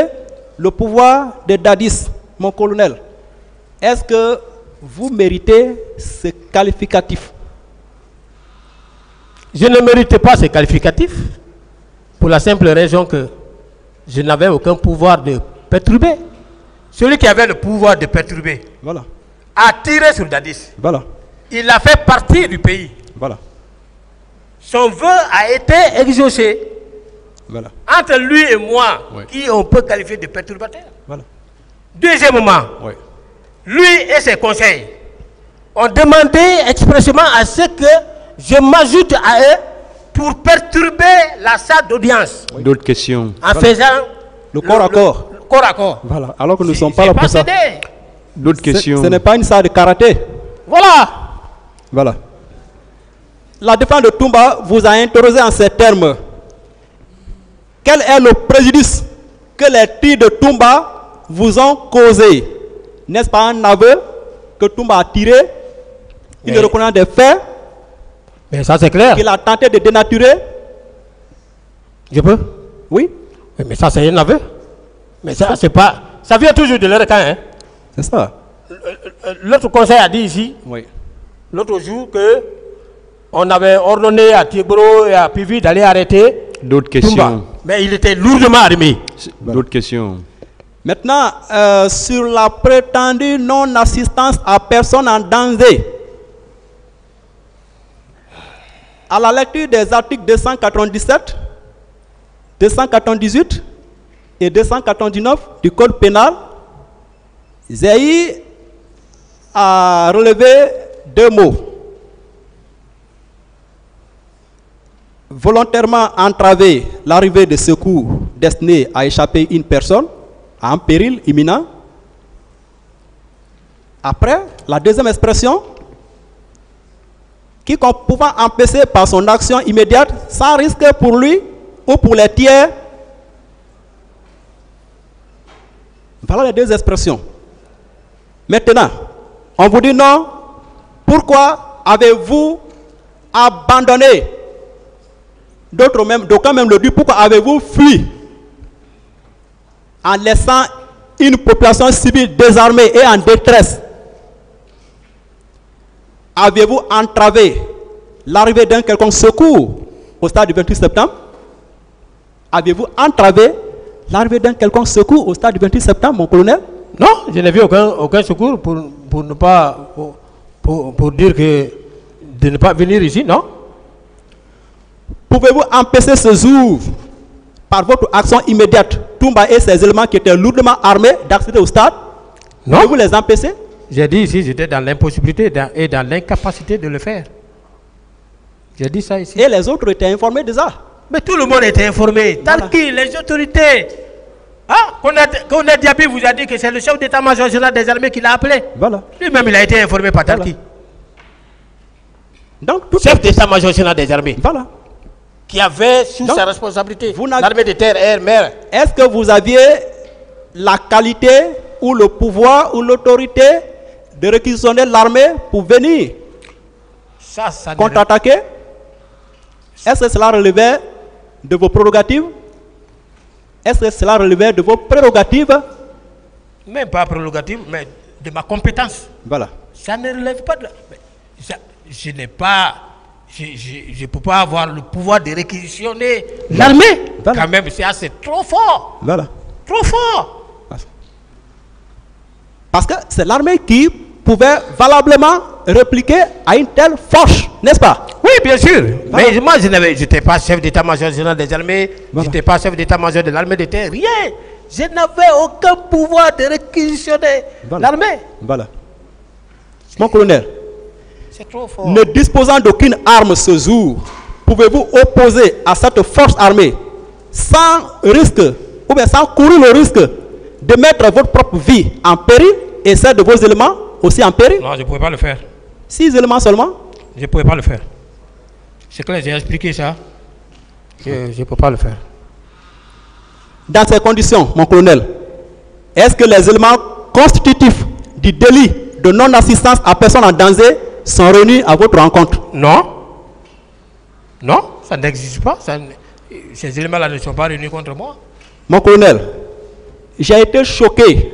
S4: le pouvoir de Dadis, mon colonel. Est-ce que vous méritez ce qualificatif?
S3: Je ne méritais pas ce qualificatif pour la simple raison que je n'avais aucun pouvoir de perturber. Celui qui avait le pouvoir de perturber a tiré sur Dadis. Il a fait partie du pays. Son vœu a été exaucé. Entre lui et moi, qui on peut qualifier de perturbateur. Deuxièmement, lui et ses conseils ont demandé expressément à ce que je m'ajoute à eux pour perturber la salle d'audience.
S2: D'autres questions?
S3: En faisant
S4: le corps à corps.
S3: Corps à corps.
S4: Voilà. Alors que nous ne sommes pas là pour ça.
S2: D'autres questions?
S4: Ce n'est pas une salle de karaté. Voilà. La défense de Toumba vous a interrogé en ces termes. Quel est le préjudice que les tirs de Toumba vous ont causé? N'est-ce pas un aveu que Toumba a tiré? Il reconnaît des faits.
S3: Mais ça c'est clair.
S4: Qu'il a tenté de dénaturer.
S3: Je peux?
S4: Oui.
S3: Mais ça c'est un aveu. Mais ça c'est pas. Ça vient toujours de leur camp. Hein?
S4: C'est ça.
S3: L'autre conseil a dit ici, l'autre jour, que on avait ordonné à Tigboro et à Pivi d'aller arrêter.
S2: D'autres questions?
S3: Toumba. Mais il était lourdement armé.
S2: D'autres questions?
S4: Maintenant, sur la prétendue non-assistance à personne en danger. À la lecture des articles 297, 298 et 299 du Code pénal, Zéhi a relevé deux mots. Volontairement entraver l'arrivée de secours destinés à échapper une personne à un péril imminent. Après, la deuxième expression, quiconque pouvant empêcher par son action immédiate sans risque pour lui ou pour les tiers. Voilà les deux expressions. Maintenant, on vous dit non. Pourquoi avez-vous abandonné? D'aucuns même le disent, pourquoi avez-vous fui en laissant une population civile désarmée et en détresse? Avez-vous entravé l'arrivée d'un quelconque secours au stade du 28 septembre? Avez-vous entravé l'arrivée d'un quelconque secours au stade du 28 septembre, mon colonel?
S3: Non, je n'ai vu aucun secours pour ne pas pour dire que de ne pas venir ici, non?
S4: Pouvez-vous empêcher ce jour, par votre action immédiate, Toumba et ses éléments qui étaient lourdement armés d'accéder au stade?
S3: Non.
S4: Pouvez-vous les empêcher?
S3: J'ai dit ici, j'étais dans l'impossibilité et dans l'incapacité de le faire. J'ai dit ça ici.
S4: Et les autres étaient informés déjà.
S3: Mais tout le monde était informé. Tant que les autorités. Quand Diaby vous a dit que c'est le chef d'état-major général des armées qui l'a appelé.
S4: Voilà.
S3: Lui-même, il a été informé par Tarki.
S4: Donc,
S3: chef d'état-major général des armées.
S4: Voilà.
S3: Qui avait sous sa responsabilité l'armée de terre, air, mer.
S4: Est-ce que vous aviez la qualité ou le pouvoir ou l'autorité de réquisitionner l'armée pour venir contre-attaquer? Est-ce que cela relevait de vos prérogatives? Est-ce que cela relevait de vos prérogatives?
S3: Même pas prérogatives, mais de ma compétence.
S4: Voilà.
S3: Ça ne relève pas de... Je n'ai pas... je ne peux pas avoir le pouvoir de réquisitionner l'armée.
S4: Voilà.
S3: Quand même, c'est trop fort.
S4: Voilà.
S3: Trop fort.
S4: Parce que c'est l'armée qui pouvait valablement répliquer à une telle force, n'est-ce pas?
S3: Oui, bien sûr.
S4: Voilà.
S3: Mais moi, je n'étais pas chef d'état-major général des armées,
S4: Voilà.
S3: je n'étais pas chef d'état-major de l'armée de terre, rien. Je n'avais aucun pouvoir de réquisitionner l'armée.
S4: Voilà. Mon colonel,
S3: C'est trop fort.
S4: ne disposant d'aucune arme ce jour, pouvez-vous opposer à cette force armée sans risque, ou bien sans courir le risque de mettre votre propre vie en péril et celle de vos éléments aussi en péril?
S3: Non, je ne pouvais pas le faire.
S4: 6 éléments seulement?
S3: Je ne pouvais pas le faire. C'est clair, j'ai expliqué ça. Je ne peux pas le faire.
S4: Dans ces conditions, mon colonel, est-ce que les éléments constitutifs du délit de non-assistance à personne en danger sont réunis à votre rencontre?
S3: Non. Non, ça n'existe pas. Ces éléments-là ne sont pas réunis contre moi.
S4: Mon colonel, j'ai été choqué,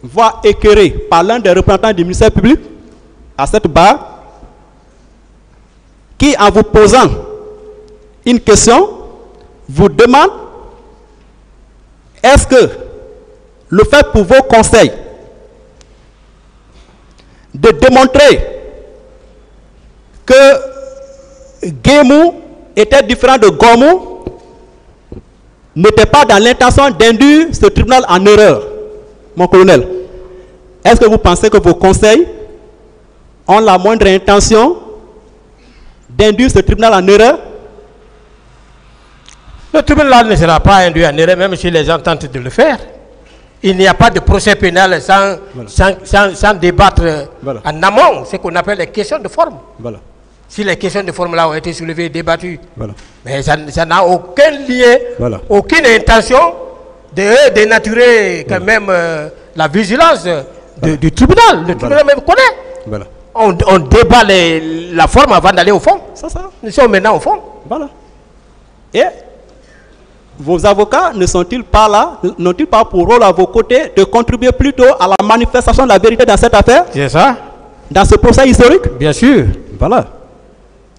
S4: voire écœuré par l'un des représentants du ministère public à cette barre, qui, en vous posant une question, vous demande est-ce que le fait pour vos conseils de démontrer que Guémou était différent de Gomou n'était pas dans l'intention d'induire ce tribunal en erreur? Mon colonel, est-ce que vous pensez que vos conseils ont la moindre intention d'induire ce tribunal en erreur?
S3: Le tribunal ne sera pas induit en erreur, même si les gens tentent de le faire. Il n'y a pas de procès pénal sans débattre en amont, ce qu'on appelle les questions de forme.
S4: Voilà.
S3: Si les questions de forme-là ont été soulevées et débattues,
S4: Voilà.
S3: mais ça n'a aucun lien, aucune intention de dénaturer quand même la vigilance du tribunal. Le tribunal même connaît.
S4: Voilà.
S3: On débat la forme avant d'aller au fond.
S4: C'est ça.
S3: Nous sommes maintenant au fond.
S4: Voilà. Et vos avocats ne sont-ils pas là, n'ont-ils pas pour rôle à vos côtés de contribuer plutôt à la manifestation de la vérité dans cette affaire?
S3: C'est ça.
S4: Dans ce procès historique?
S3: Bien sûr.
S4: Voilà.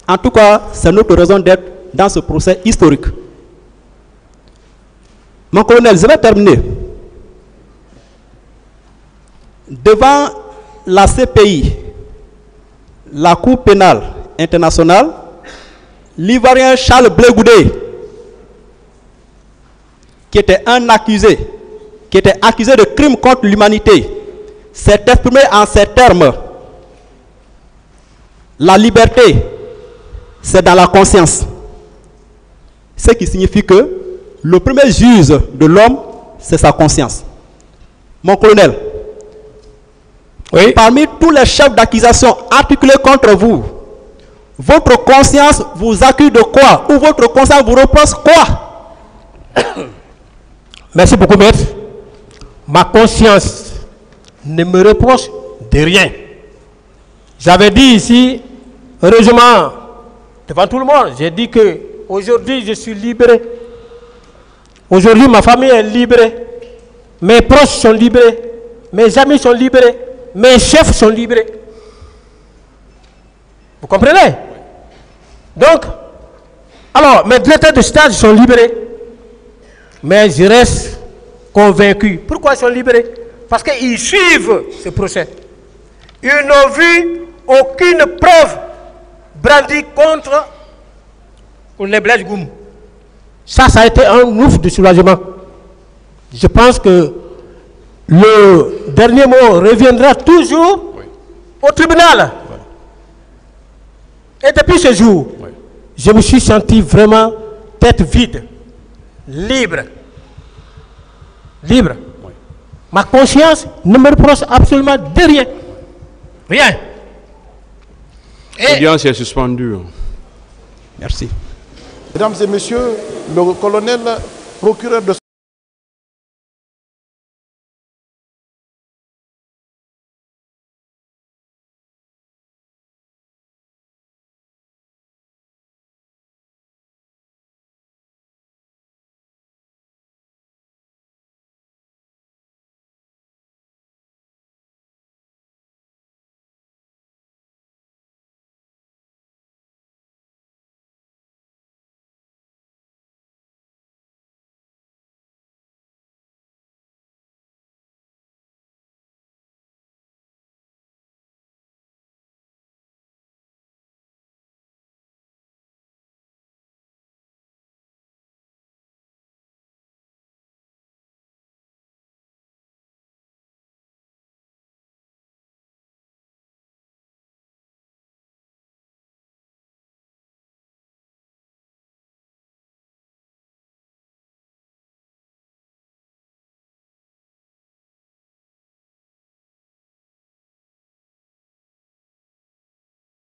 S4: En tout cas, c'est notre raison d'être dans ce procès historique. Mon colonel, je vais terminer. Devant la CPI, la Cour pénale internationale, l'Ivoirien Charles Blé Goudé, qui était accusé de crimes contre l'humanité, s'est exprimé en ces termes: la liberté, c'est dans la conscience. Ce qui signifie que le premier juge de l'homme, c'est sa conscience. Mon colonel, parmi tous les chefs d'accusation articulés contre vous, votre conscience vous accuse de quoi? Ou votre conscience vous reproche quoi?
S3: Merci beaucoup, maître. Ma conscience ne me reproche de rien. J'avais dit ici, heureusement, devant tout le monde, j'ai dit que aujourd'hui je suis libéré. Aujourd'hui ma famille est libérée. Mes proches sont libérés. Mes amis sont libérés. Mes chefs sont libérés. Vous comprenez? Donc, alors, mes directeurs de stage sont libérés. Mais je reste convaincu. Pourquoi ils sont libérés? Parce qu'ils suivent ce procès. Ils n'ont vu aucune preuve brandie contre les Blaise Goum. Ça a été un ouf de soulagement. Je pense que le dernier mot reviendra toujours au tribunal. Et depuis ce jour, je me suis senti vraiment tête vide. Libre. Libre. Ma conscience ne me reproche absolument de rien. Rien.
S2: L'audience est suspendue.
S4: Merci.
S1: Mesdames et messieurs, le colonel procureur de